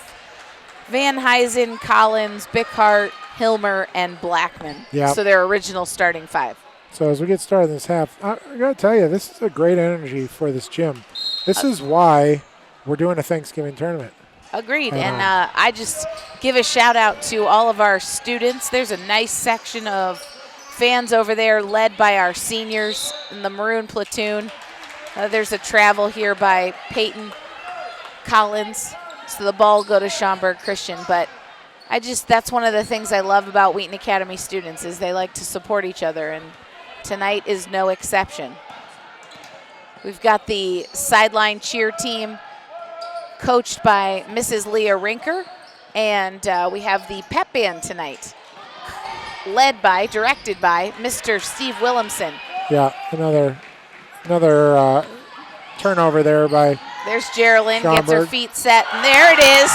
Van Huysen, Collins, Bickhart, Hilmer, and Blackman. Yep. So their original starting 5. So as we get started in this half, I got to tell you, this is a great energy for this gym. This is why we're doing a Thanksgiving tournament. Agreed. And I just give a shout out to all of our students. There's a nice section of fans over there led by our seniors in the Maroon Platoon. There's a travel here by Peyton Collins. So the ball will go to Schaumburg Christian. But that's one of the things I love about Wheaton Academy students is they like to support each other. And tonight is no exception. We've got the sideline cheer team coached by Mrs. Leah Rinker. And we have the pep band tonight directed by Mr. Steve Williamson. Yeah, another turnover there by There's Geraldine, Schaumburg. gets her feet set, and there it is.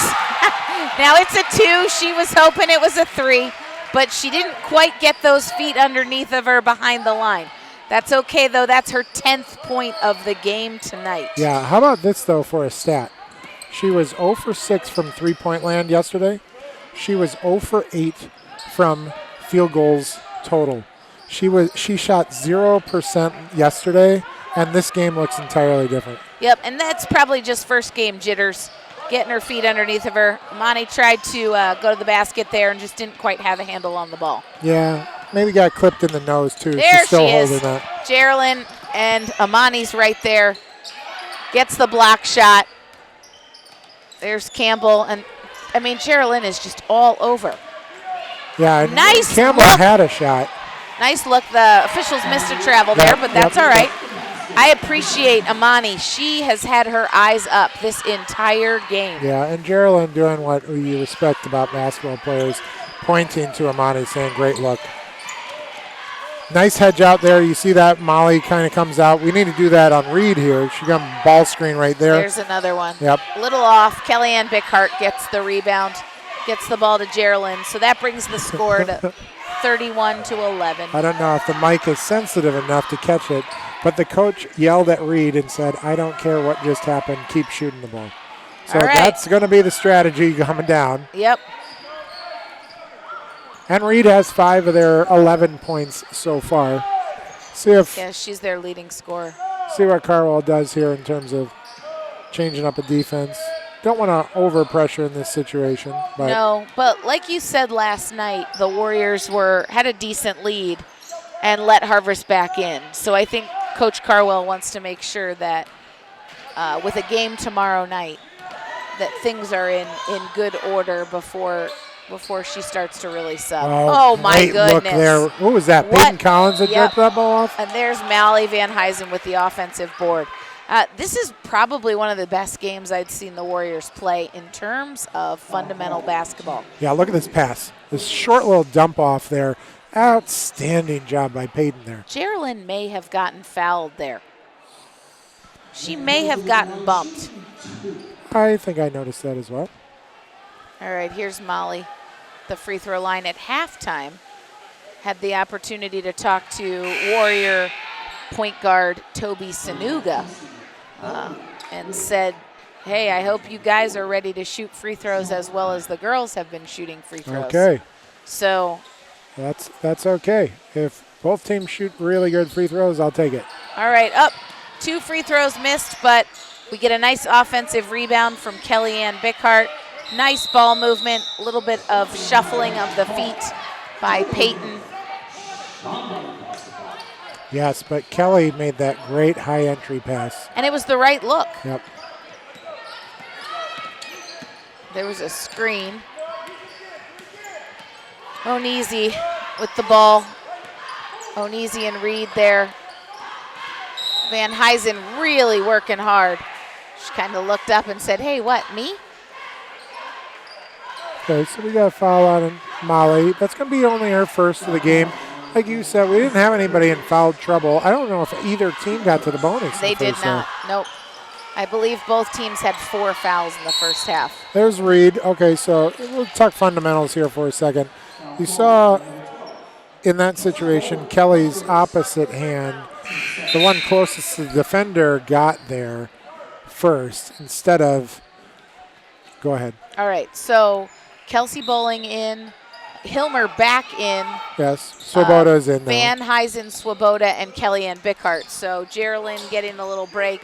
Now it's a 2. She was hoping it was a 3, but she didn't quite get those feet underneath of her behind the line. That's okay, though. That's her 10th point of the game tonight. Yeah, how about this, though, for a stat? She was 0 for 6 from three-point land yesterday. She was 0 for 8 from field goals total. She shot 0% yesterday, and this game looks entirely different. Yep, and that's probably just first game jitters, getting her feet underneath of her. Amani tried to go to the basket there and just didn't quite have a handle on the ball. Yeah, maybe got clipped in the nose, too. There She's still she is. holding that. Geraldine and Amani's right there. Gets the block shot. There's Campbell, and I mean, Geraldine is just all over. Yeah, and nice Campbell look. had a shot. Nice look. The officials missed a travel there, but that's all right. I appreciate Amani. She has had her eyes up this entire game. Yeah, and Geraldine doing what we respect about basketball players, pointing to Amani, saying, great look. Nice hedge out there. You see that Molly kind of comes out. We need to do that on Reed here. She got ball screen right there. There's another one. Yep. A little off. Kellyanne Bickhart gets the rebound, gets the ball to Geraldine. So that brings the score to 31-11. I don't know if the mic is sensitive enough to catch it, but the coach yelled at Reed and said, I don't care what just happened. Keep shooting the ball. So that's going to be the strategy coming down. Yep. And Reed has 5 of their 11 points so far. Yeah, she's their leading scorer. See what Carwell does here in terms of changing up a defense. Don't want to overpressure in this situation. But no, but like you said last night, the Warriors had a decent lead and let Harvest back in. So I think Coach Carwell wants to make sure that with a game tomorrow night, that things are in good order before she starts to really sub. Oh my goodness. Look there. What was that? Peyton Collins that jerked that ball off? And there's Mally Van Huysen with the offensive board. This is probably one of the best games I'd seen the Warriors play in terms of fundamental basketball. Yeah, look at this pass. This short little dump off there. Outstanding job by Peyton there. Geraldine may have gotten fouled there. She may have gotten bumped. I think I noticed that as well. All right, here's Molly. The free throw line at halftime. Had the opportunity to talk to Warrior point guard Toby Sanuga and said, hey, I hope you guys are ready to shoot free throws as well as the girls have been shooting free throws. Okay. So that's okay. If both teams shoot really good free throws, I'll take it. All right, up. 2 free throws missed, but We get a nice offensive rebound from Kellyanne Bickhart. Nice ball movement, a little bit of shuffling of the feet by Peyton. Yes, but Kelly made that great high entry pass. And it was the right look. Yep. There was a screen. Onezi with the ball. Onezi and Reed there. Van Huysen really working hard. She kind of looked up and said, hey, what, me? Okay, so we got a foul on Molly. That's going to be only her first of the game. Like you said, we didn't have anybody in foul trouble. I don't know if either team got to the bonus. They did not. Nope. I believe both teams had 4 fouls in the first half. There's Reed. Okay, so we'll talk fundamentals here for a second. You saw in that situation Kelly's opposite hand, the one closest to the defender, got there first instead of. Go ahead. All right, so Kelsey Bowling in, Hilmer back in. Yes, Swoboda's in now. Van Huysen, Swoboda, and Kellyanne Bickhart. So Geraldine getting a little break.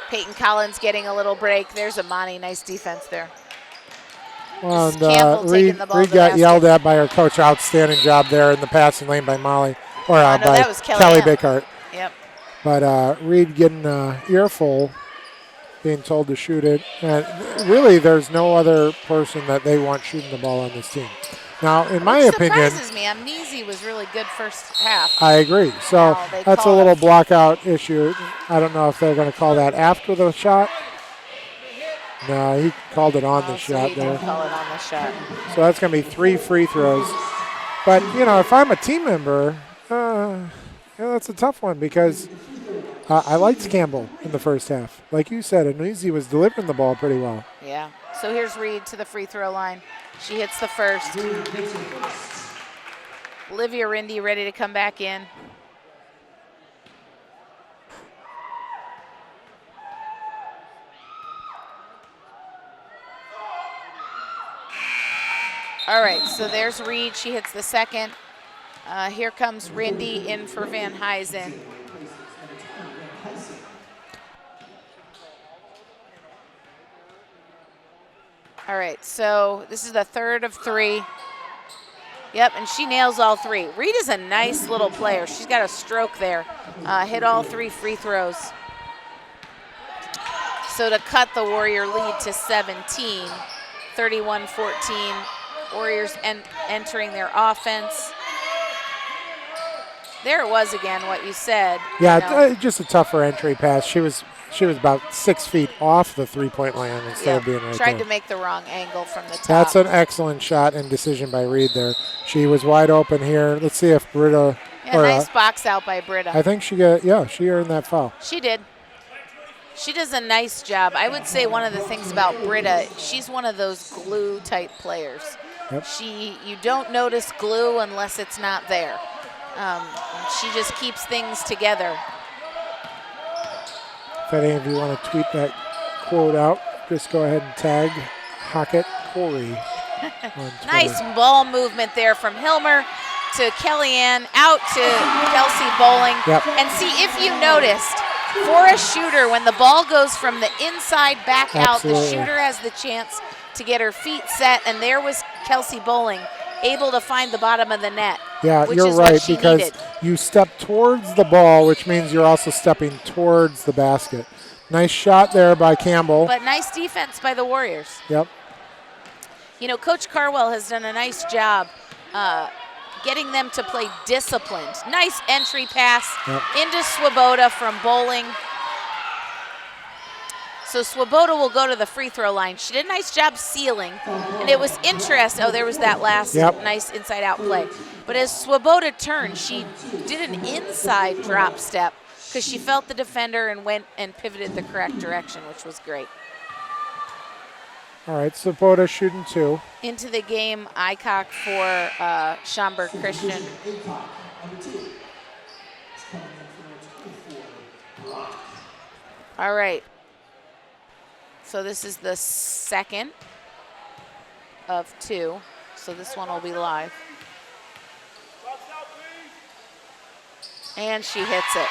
Peyton Collins getting a little break. There's Amani, nice defense there. Well, and Reed got yelled at by her coach. Outstanding job there in the passing lane by Molly, or by that was Kelly Bickhart. Yep. But Reed getting an earful, being told to shoot it. And really, there's no other person that they want shooting the ball on this team. Now, in my opinion, surprises me. Amnesi was really good first half. I agree. So that's a little block out issue. I don't know if they're going to call that after the shot. No, he called it on the shot there. Call it on the shot. So that's going to be 3 free throws. But, you know, if I'm a team member, that's a tough one because I liked Campbell in the first half. Like you said, Anuzi was delivering the ball pretty well. Yeah. So here's Reed to the free throw line. She hits the first. Olivia Rindy ready to come back in. All right, so there's Reed. She hits the second. Here comes Rindy in for Van Huysen. All right, so this is the third of 3. Yep, and she nails all 3. Reed is a nice little player. She's got a stroke there. Hit all 3 free throws. So to cut the Warrior lead to 17, 31-14. Warriors entering their offense. There it was again, what you said. Yeah, just a tougher entry pass. She was about 6 feet off the three-point line instead of being right tried there. to make the wrong angle from the top. That's an excellent shot and decision by Reed there. She was wide open here. Let's see if Britta. Nice box out by Britta. I think she earned that foul. She did. She does a nice job. I would say one of the things about Britta, she's one of those glue-type players. Yep. You don't notice glue unless it's not there. She just keeps things together. If any of you want to tweet that quote out, just go ahead and tag Hockett Corey on Twitter. Nice ball movement there from Hilmer to Kellyanne, out to Kelsey Bowling. Yep. And see, if you noticed, for a shooter, when the ball goes from the inside back out, the shooter has the chance to get her feet set, and there was Kelsey Bowling able to find the bottom of the net. Yeah, you're right, because you step towards the ball, which means you're also stepping towards the basket. Nice shot there by Campbell. But nice defense by the Warriors. Yep. You know, Coach Carwell has done a nice job getting them to play disciplined. Nice entry pass into Swoboda from Bowling. So Swoboda will go to the free throw line. She did a nice job sealing, and it was interesting. Oh, there was that last nice inside-out play. But as Swoboda turned, she did an inside drop step because she felt the defender and went and pivoted the correct direction, which was great. All right, Swoboda shooting 2. Into the game, Icock for Schaumburg Christian. All right. So this is the second of 2. So this one will be live. And she hits it.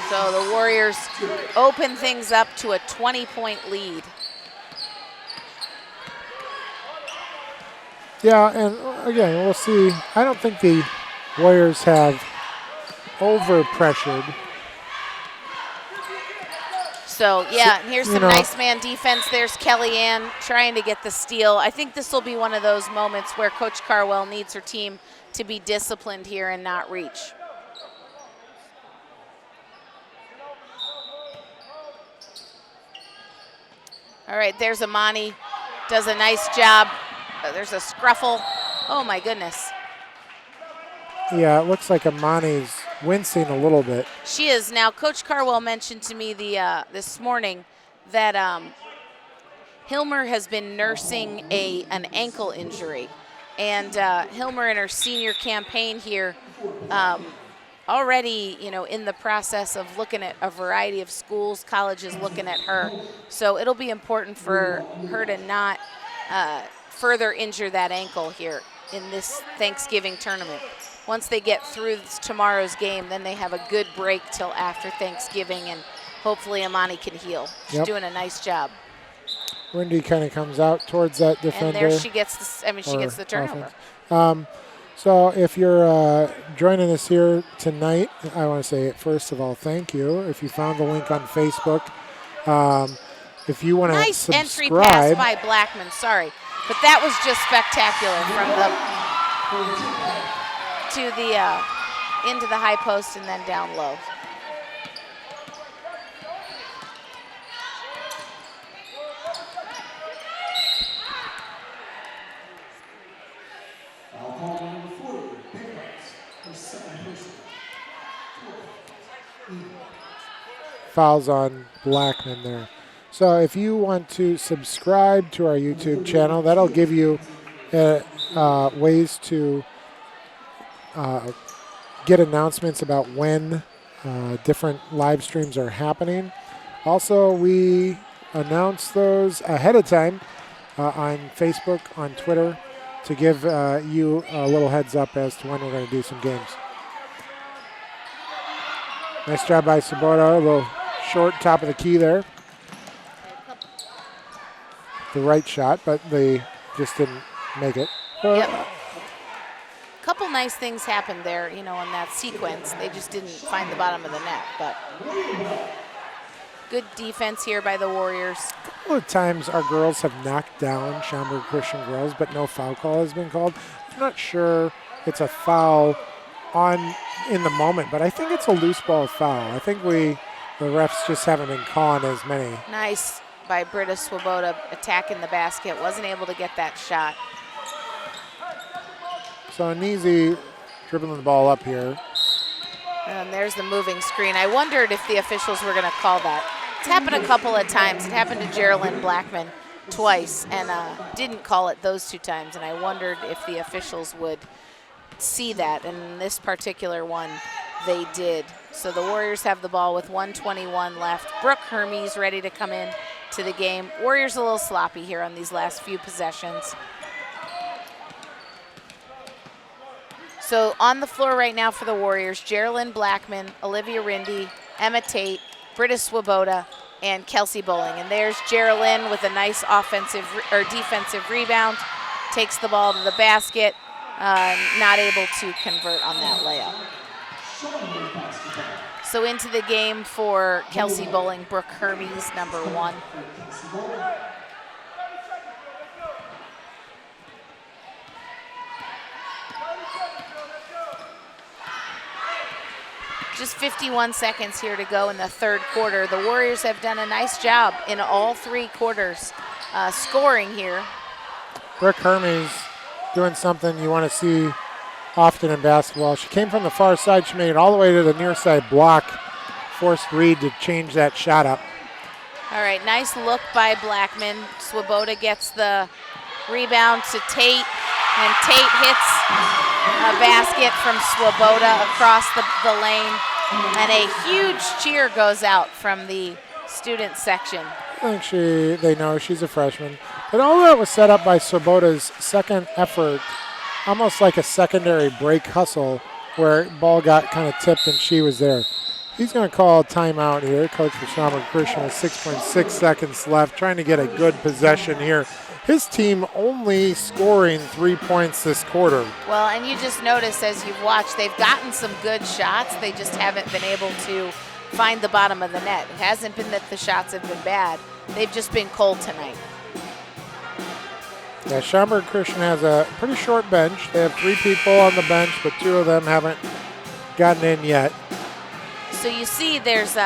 So the Warriors open things up to a 20-point lead. Yeah, and again, we'll see. I don't think the Warriors have over-pressured. So, yeah, here's some nice man defense. There's Kellyanne trying to get the steal. I think this will be one of those moments where Coach Carwell needs her team to be disciplined here and not reach. All right, there's Amani. Does a nice job. There's a scruffle. Oh, my goodness. Yeah, it looks like Amani's wincing a little bit. She is. Now, Coach Carwell mentioned to me this morning that Hilmer has been nursing an ankle injury. And Hilmer in her senior campaign here already, in the process of looking at a variety of schools, colleges looking at her. So it'll be important for her to not further injure that ankle here in this Thanksgiving tournament. Once they get through tomorrow's game, then they have a good break till after Thanksgiving, and hopefully Amani can heal. She's doing a nice job. Wendy kind of comes out towards that defender. And there she gets the turnover. So if you're joining us here tonight, I want to say, first of all, thank you. If you found the link on Facebook, if you want to subscribe. Nice entry pass by Blackman, sorry. But that was just spectacular into the high post and then down low. Fouls on Blackman there. So if you want to subscribe to our YouTube channel, that'll give you ways to get announcements about when different live streams are happening. Also, we announce those ahead of time on Facebook, on Twitter, to give you a little heads up as to when we're going to do some games. Nice job by Sabota, a little short top of the key there. The right shot, but they just didn't make it. Yep. Couple nice things happened there, in that sequence. They just didn't find the bottom of the net, but good defense here by the Warriors. A couple of times our girls have knocked down Schaumburg Christian girls, but no foul call has been called. I'm not sure it's a foul in the moment, but I think it's a loose ball foul. I think the refs just haven't been calling as many. Nice by Britta Swoboda attacking the basket. Wasn't able to get that shot. So Anisi dribbling the ball up here. And there's the moving screen. I wondered if the officials were going to call that. It's happened a couple of times. It happened to Geraldine Blackman twice and didn't call it those 2 times. And I wondered if the officials would see that. And in this particular one, they did. So the Warriors have the ball with 1:21 left. Brooke Hermes ready to come in to the game. Warriors a little sloppy here on these last few possessions. So on the floor right now for the Warriors, Geraldine Blackman, Olivia Rindy, Emma Tate, Britta Swoboda, and Kelsey Bowling. And there's Geraldine with a nice defensive rebound, takes the ball to the basket, not able to convert on that layup. So into the game for Kelsey Bowling, Brooke Hermes, number 1. Just 51 seconds here to go in the third quarter. The Warriors have done a nice job in all 3 quarters scoring here. Brooke Hermes doing something you want to see often in basketball. She came from the far side. She made it all the way to the near side block. Forced Reed to change that shot up. All right, nice look by Blackman. Swoboda gets the rebound to Tate, and Tate hits a basket from Swoboda across the lane, and a huge cheer goes out from the student section. I think they know she's a freshman. But all that was set up by Swoboda's second effort, almost like a secondary break hustle where ball got kind of tipped and she was there. He's going to call a timeout here. Coach for Schaumburg Christian with 6.6 seconds left, trying to get a good possession here. His team only scoring 3 points this quarter. Well, and you just notice as you've watched, they've gotten some good shots. They just haven't been able to find the bottom of the net. It hasn't been that the shots have been bad. They've just been cold tonight. Yeah, Schaumburg Christian has a pretty short bench. They have 3 people on the bench, but 2 of them haven't gotten in yet. So you see there's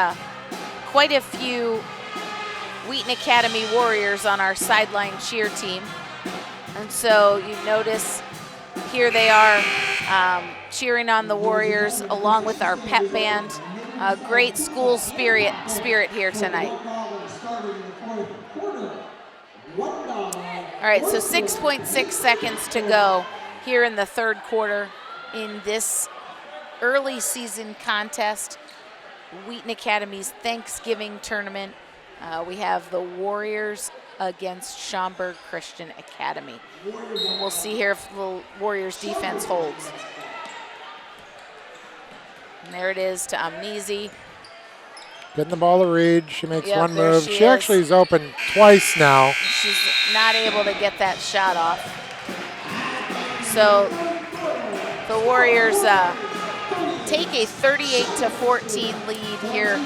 quite a few Wheaton Academy Warriors on our sideline cheer team. And so you notice here they are cheering on the Warriors along with our pep band. Great school spirit here tonight. All right, so 6.6 seconds to go here in the third quarter in this early season contest, Wheaton Academy's Thanksgiving tournament. We have the Warriors against Schaumburg Christian Academy. And we'll see here if the Warriors defense holds. And there it is to Amnesi. Getting the ball to Reed. She makes one move. She actually is open twice now. She's not able to get that shot off. So the Warriors take a 38-14 lead here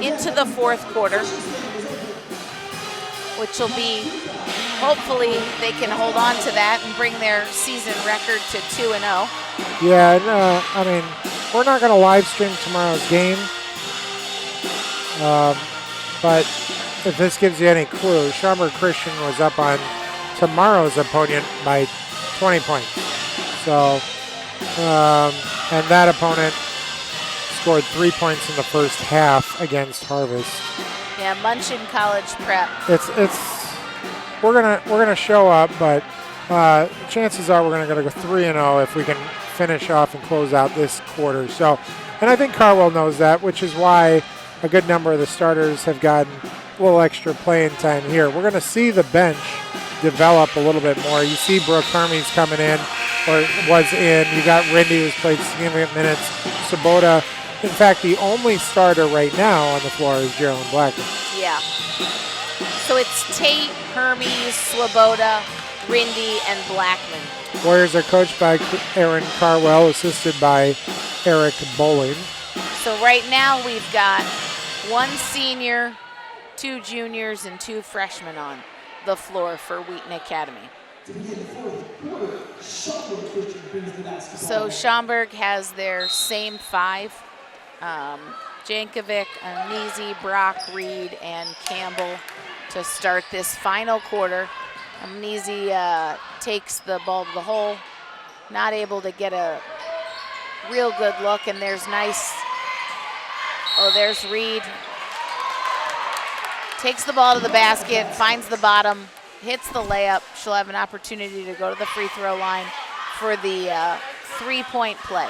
into the fourth quarter, which will be, hopefully they can hold on to that and bring their season record to 2-0. Yeah, I mean, we're not going to live stream tomorrow's game, but if this gives you any clue, Schaumburg Christian was up on tomorrow's opponent by 20 points. So, and that opponent scored 3 points in the first half against Harvest. Yeah, Munchin College Prep. We're gonna show up, but chances are we're gonna go 3-0 if we can finish off and close out this quarter. So, and I think Carwell knows that, which is why a good number of the starters have gotten a little extra playing time here. We're gonna see the bench develop a little bit more. You see Brooke Hermes coming in, or was in. You got Rindy, who's played significant minutes. Sabota. In fact, the only starter right now on the floor is Geraldine Blackman. Yeah. So it's Tate, Hermes, Swoboda, Rindy, and Blackman. Warriors are coached by Aaron Carwell, assisted by Eric Bowling. So right now we've got 1 senior, 2 juniors, and 2 freshmen on the floor for Wheaton Academy. So Schaumburg has their same 5. Jankovic, Amnesi, Brock, Reed, and Campbell to start this final quarter. Amnesi takes the ball to the hole, not able to get a real good look, and there's there's Reed. Takes the ball to the basket, finds the bottom, hits the layup. She'll have an opportunity to go to the free throw line for the 3-point play.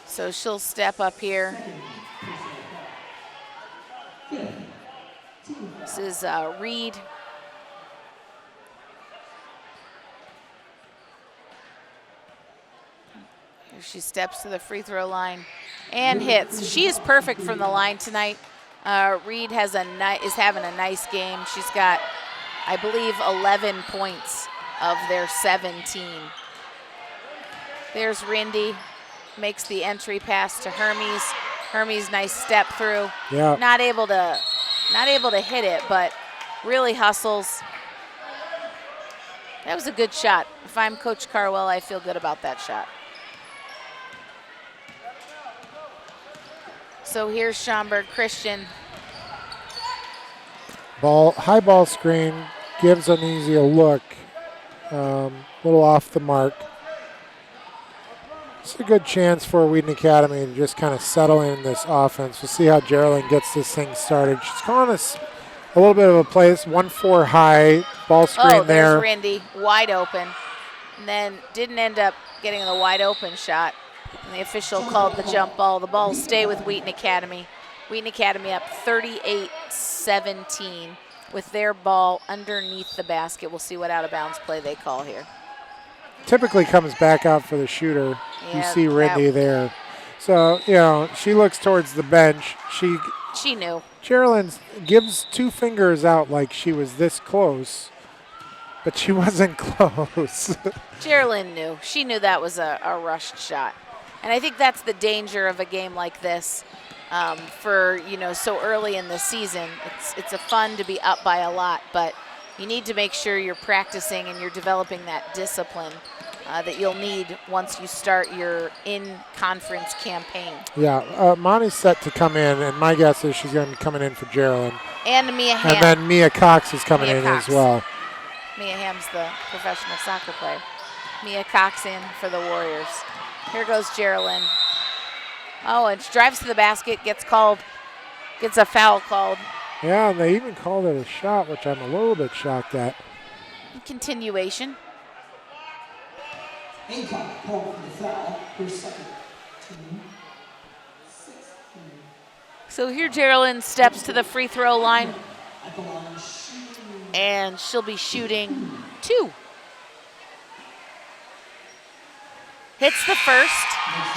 So she'll step up here. This is Reed. Here she steps to the free throw line and hits. She is perfect from the line tonight. Reed is having a nice game. She's got, I believe, 11 points of their 17. There's Rindy, makes the entry pass to Hermes. Hermes, nice step through. Yeah. Not able to hit it, but really hustles. That was a good shot. If I'm Coach Carwell, I feel good about that shot. So here's Schaumburg Christian. High ball screen, gives Amnesi a look. A little off the mark. It's a good chance for Wheaton Academy to just kind of settle in this offense. We'll see how Geraldine gets this thing started. She's calling us a little bit of a play. It's 1-4 high, ball screen there. Oh, there's Rindy, wide open. And then didn't end up getting the wide open shot. And the official called the jump ball. The ball will stay with Wheaton Academy. Wheaton Academy up 38-17 with their ball underneath the basket. We'll see what out of bounds play they call here. typically comes back out for the shooter. You Yeah, see Rindy there. So, you know, she looks towards the bench. She knew. Geraldine gives 2 fingers out like she was this close, but she wasn't close. Geraldine knew. She knew that was a rushed shot. And I think that's the danger of a game like this for, you know, so early in the season. It's a fun to be up by a lot, but you need to make sure you're practicing and you're developing that discipline that you'll need once you start your in-conference campaign. Yeah, Monty's set to come in, and my guess is she's going to be coming in for Geraldine. And Mia Hamm. And then Mia Cox is coming in as well. Mia Hamm's the professional soccer player. Mia Cox in for the Warriors. Here goes Geraldine. Oh, and she drives to the basket, gets a foul called. Yeah, and they even called it a shot, which I'm a little bit shocked at. Continuation. Hancock called for the foul, her second team. 16. So here Geraldine steps to the free throw line, At the line, shooting. and she'll be shooting 2. Hits the first.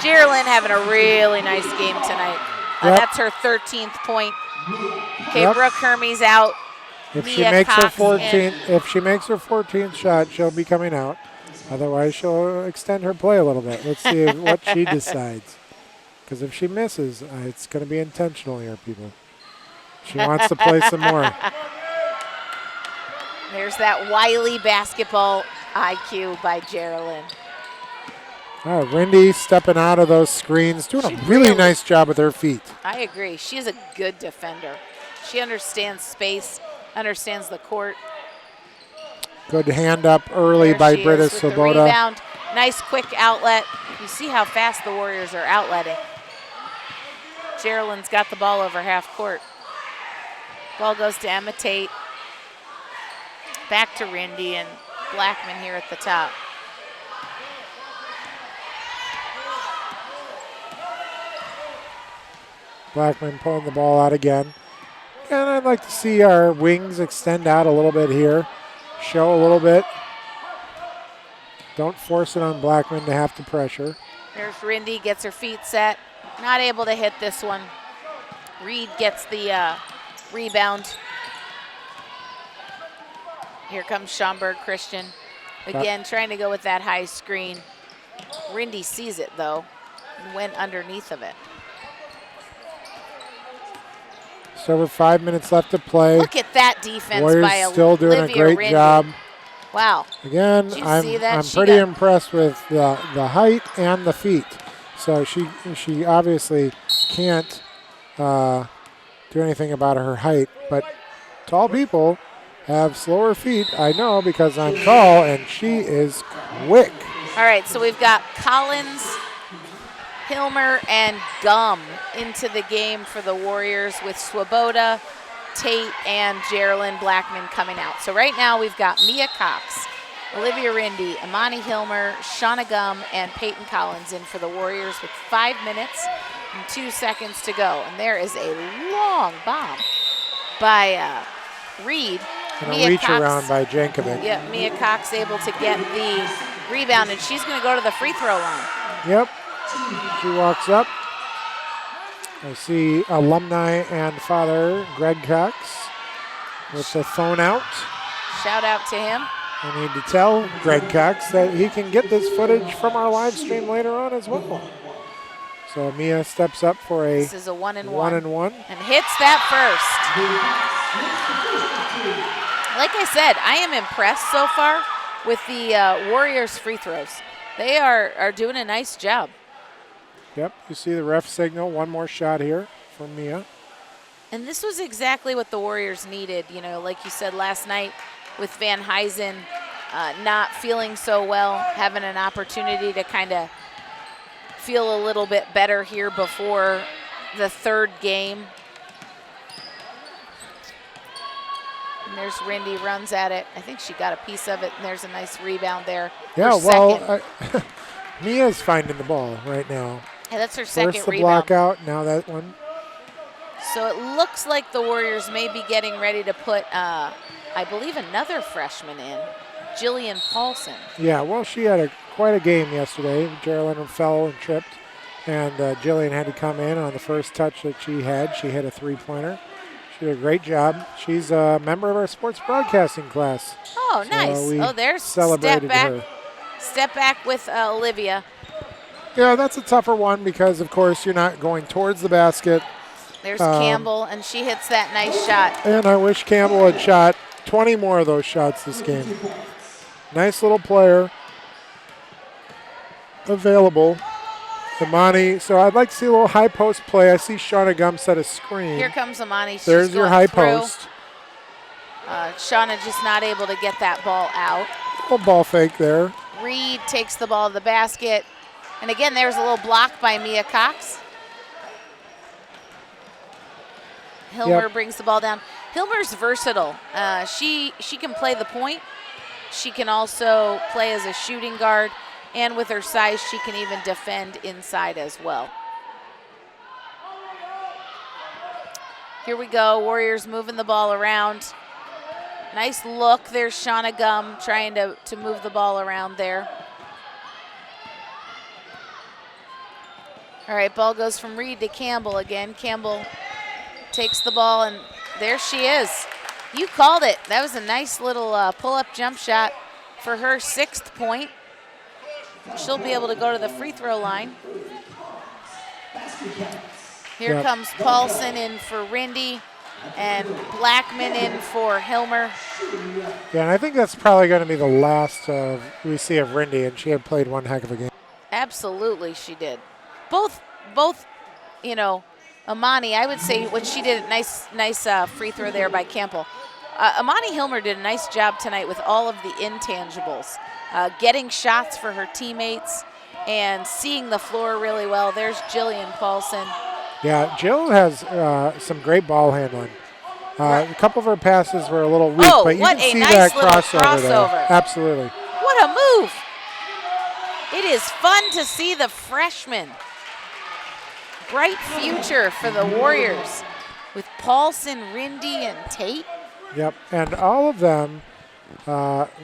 Geraldine having a really nice game tonight. Yep. That's her 13th point. Okay, Yep. Brooke Hermes out. If she Mia makes her Cox 14th shot, she'll be coming out. Otherwise, she'll extend her play a little bit. Let's see what she decides. Because if she misses, it's going to be intentional here, people. She wants to play some more. There's that wily basketball IQ by Geraldine. All right, Rindy stepping out of those screens, doing a really nice job with her feet. I agree. She is a good defender. She understands space, understands the court. Good hand up early There by she Britta is with the Swoboda. rebound. Nice quick outlet. You see how fast the Warriors are outletting. Geraldine's got the ball over half court. Ball goes to Emma Tate. Back to Rindy and Blackman here at the top. Blackman pulling the ball out again. And I'd like to see our wings extend out a little bit here. Show a little bit. Don't force it on Blackman to have to pressure. There's Rindy, gets her feet set. Not able to hit this one. Reed gets the rebound. Here comes Schaumburg Christian. Again, trying to go with that high screen. Rindy sees it, though, and went underneath of it. So over 5 minutes left to play. Look at that defense Warriors by still doing Olivia a great Rindy. job. Wow. Again, Did you see that? I'm She pretty got- impressed with the height and the feet. So she obviously can't do anything about her height, but tall people have slower feet. I know because I'm tall, and she is quick. All right, so we've got Collins, Hilmer, and Gum into the game for the Warriors with Swoboda, Tate, and Geraldine Blackman coming out. So right now we've got Mia Cox, Olivia Rindy, Imani Hilmer, Shauna Gum, and Peyton Collins in for the Warriors with 5 minutes and 2 seconds to go. And there is a long bomb by Reed. And a Mia reach Cox- around by Jankovic. Yep, Mia Cox able to get the rebound, and she's going to go to the free throw line. Yep. She walks up. I see alumni and father Greg Cox with the phone out. Shout out to him. I need to tell Greg Cox that he can get this footage from our live stream later on as well. So Mia steps up for a This is a 1-and-1. 1-and-1. And hits that first. Like I said, I am impressed so far with the Warriors free throws. They are doing a nice job. Yep, you see the ref signal. One more shot here from Mia. And this was exactly what the Warriors needed. You know, like you said last night with Van Huysen not feeling so well, having an opportunity to kind of feel a little bit better here before the third game. And there's Rindy, runs at it. I think she got a piece of it, and there's a nice rebound there. Yeah, Her well, second. Mia's finding the ball right now. Yeah, that's her second First the rebound. block out, now that one. So it looks like the Warriors may be getting ready to put, I believe, another freshman in. Jillian Paulson. Yeah, well, she had quite a game yesterday. Geraldine fell and tripped, and Jillian had to come in on the first touch that she had. She hit a three-pointer. She did a great job. She's a member of our sports broadcasting class. Oh, so nice. There's celebrated her. Step back with Olivia. Yeah, that's a tougher one because, of course, you're not going towards the basket. There's Campbell, and she hits that nice shot. And I wish Campbell had shot 20 more of those shots this game. Nice little player available. Imani, so I'd like to see a little high post play. I see Shauna Gum set a screen. Here comes Imani. There's your high post. Shauna just not able to get that ball out. Little ball fake there. Reed takes the ball to the basket. And again, there's a little block by Mia Cox. Hilmer brings the ball down. Hilmer's versatile. She can play the point. She can also play as a shooting guard. And with her size, she can even defend inside as well. Here we go. Warriors moving the ball around. Nice look. There's Shauna Gum trying to move the ball around there. All right, ball goes from Reed to Campbell again. Campbell takes the ball, and there she is. You called it. That was a nice little pull-up jump shot for her 6th point. She'll be able to go to the free throw line. Here comes Paulson in for Rindy and Blackman in for Hilmer. Yeah, and I think that's probably going to be the last we see of Rindy, and she had played one heck of a game. Absolutely, she did. Both, you know, Imani, I would say what she did, nice free throw there by Campbell. Imani Hilmer did a nice job tonight with all of the intangibles, getting shots for her teammates and seeing the floor really well. There's Jillian Paulson. Yeah, Jill has some great ball handling. A couple of her passes were a little weak, but you can see that crossover there. Absolutely. What a move. It is fun to see the freshmen. Bright future for the Warriors with Paulson, Rindy, and Tate. Yep, and all of them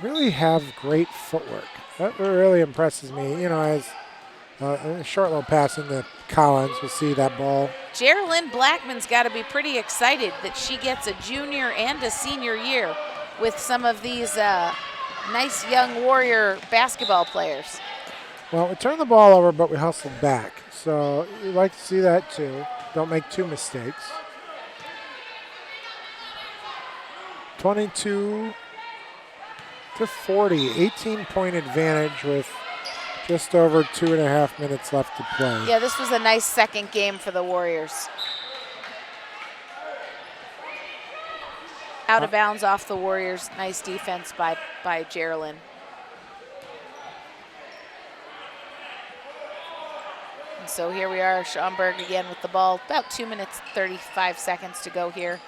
really have great footwork. That really impresses me. You know, as a short little pass into Collins, we'll see that ball. Geraldine Blackman's got to be pretty excited that she gets a junior and a senior year with some of these nice young Warrior basketball players. Well, we turned the ball over, but we hustled back. So you'd like to see that too. Don't make 2 mistakes. 22 to 40, 18-point advantage with just over 2.5 minutes left to play. Yeah, this was a nice second game for the Warriors. Out of bounds off the Warriors. Nice defense by Geraldine. And so here we are, Schaumburg again with the ball. About 2 minutes, 35 seconds to go here.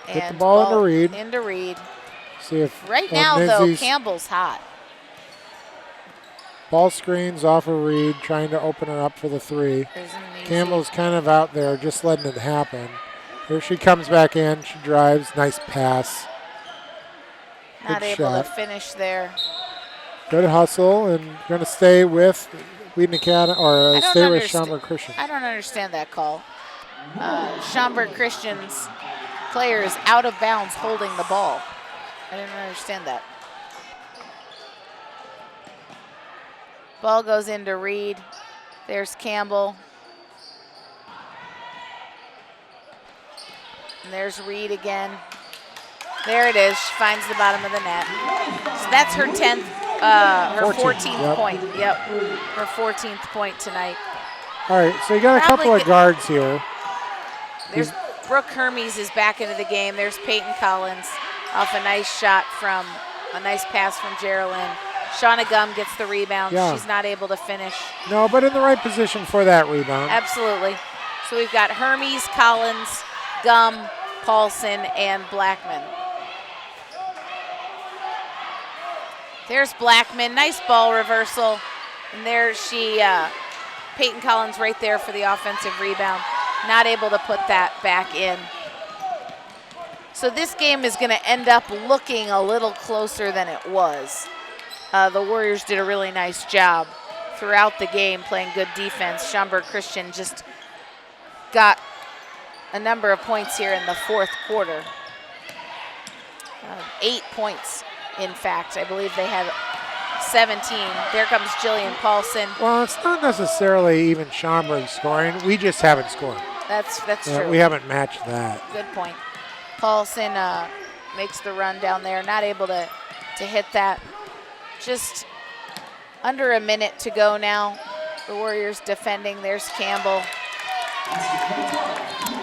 Get the ball into Reed. Into Reed. See if right now, though, Campbell's hot. Ball screens off of Reed, trying to open her up for the 3. Campbell's kind of out there, just letting it happen. Here she comes back in. She drives. Nice pass. Not able to finish there. Good hustle, and going to stay with Wheaton Academy, or stay with Schaumburg Christian. I don't understand that call. Schaumburg Christian's player is out of bounds holding the ball. I didn't understand that. Ball goes into Reed. There's Campbell. And there's Reed again. There it is. She finds the bottom of the net. So that's her 10th, her 14th point. Yep, her 14th point tonight. All right, so you got a couple of guards here. There's Brooke Hermes is back into the game. There's Peyton Collins off a nice shot from a nice pass from Geraldine. Shauna Gum gets the rebound. Yeah. She's not able to finish. No, but in the right position for that rebound. Absolutely. So we've got Hermes, Collins, Gum, Paulson, and Blackman. There's Blackman. Nice ball reversal. And there she, Peyton Collins right there for the offensive rebound. Not able to put that back in. So this game is going to end up looking a little closer than it was. The Warriors did a really nice job throughout the game, playing good defense. Schaumburg Christian just got a number of points here in the fourth quarter. 8 points, in fact. I believe they had 17. There comes Jillian Paulson. Well, it's not necessarily even Schaumburg scoring. We just haven't scored. That's true. We haven't matched that. Good point. Paulson makes the run down there, not able to hit that. Just under a minute to go now. The Warriors defending. There's Campbell.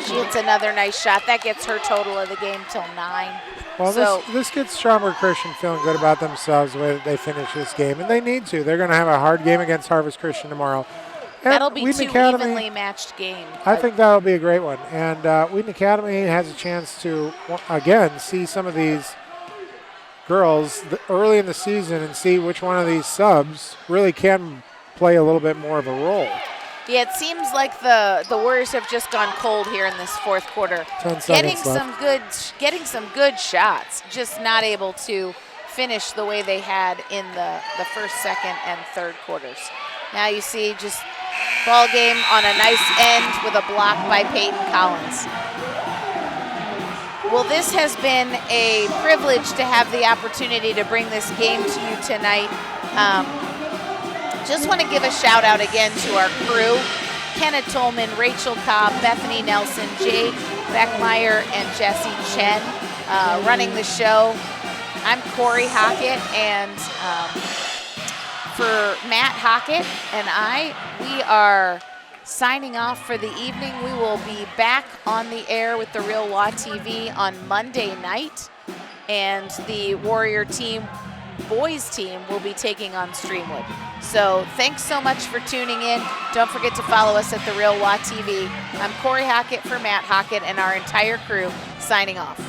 She hits another nice shot. That gets her total of the game till 9. Well, so, this gets Schaumburg Christian feeling good about themselves the way that they finish this game, and they need to. They're going to have a hard game against Harvest Christian tomorrow. And that'll be Wheaton two Academy, evenly matched games. I think that'll be a great one. And Wheaton Academy has a chance to, again, see some of these girls early in the season and see which one of these subs really can play a little bit more of a role. Yeah, it seems like the Warriors have just gone cold here in this fourth quarter. 10 seconds left. Getting some good shots, just not able to finish the way they had in the first, second, and third quarters. Now you see just ball game on a nice end with a block by Peyton Collins. Well, this has been a privilege to have the opportunity to bring this game to you tonight. Just want to give a shout out again to our crew, Kenna Tolman, Rachel Cobb, Bethany Nelson, Jade Beckmeyer, and Jessie Chen running the show. I'm Corey Hockett, and for Matt Hockett and we are signing off for the evening. We will be back on the air with the Real WA TV on Monday night, and the Warrior team, boys team, will be taking on Streamwood. So thanks so much for tuning in. Don't forget to follow us at the Real WA TV. I'm Corey Hockett for Matt Hockett and our entire crew signing off.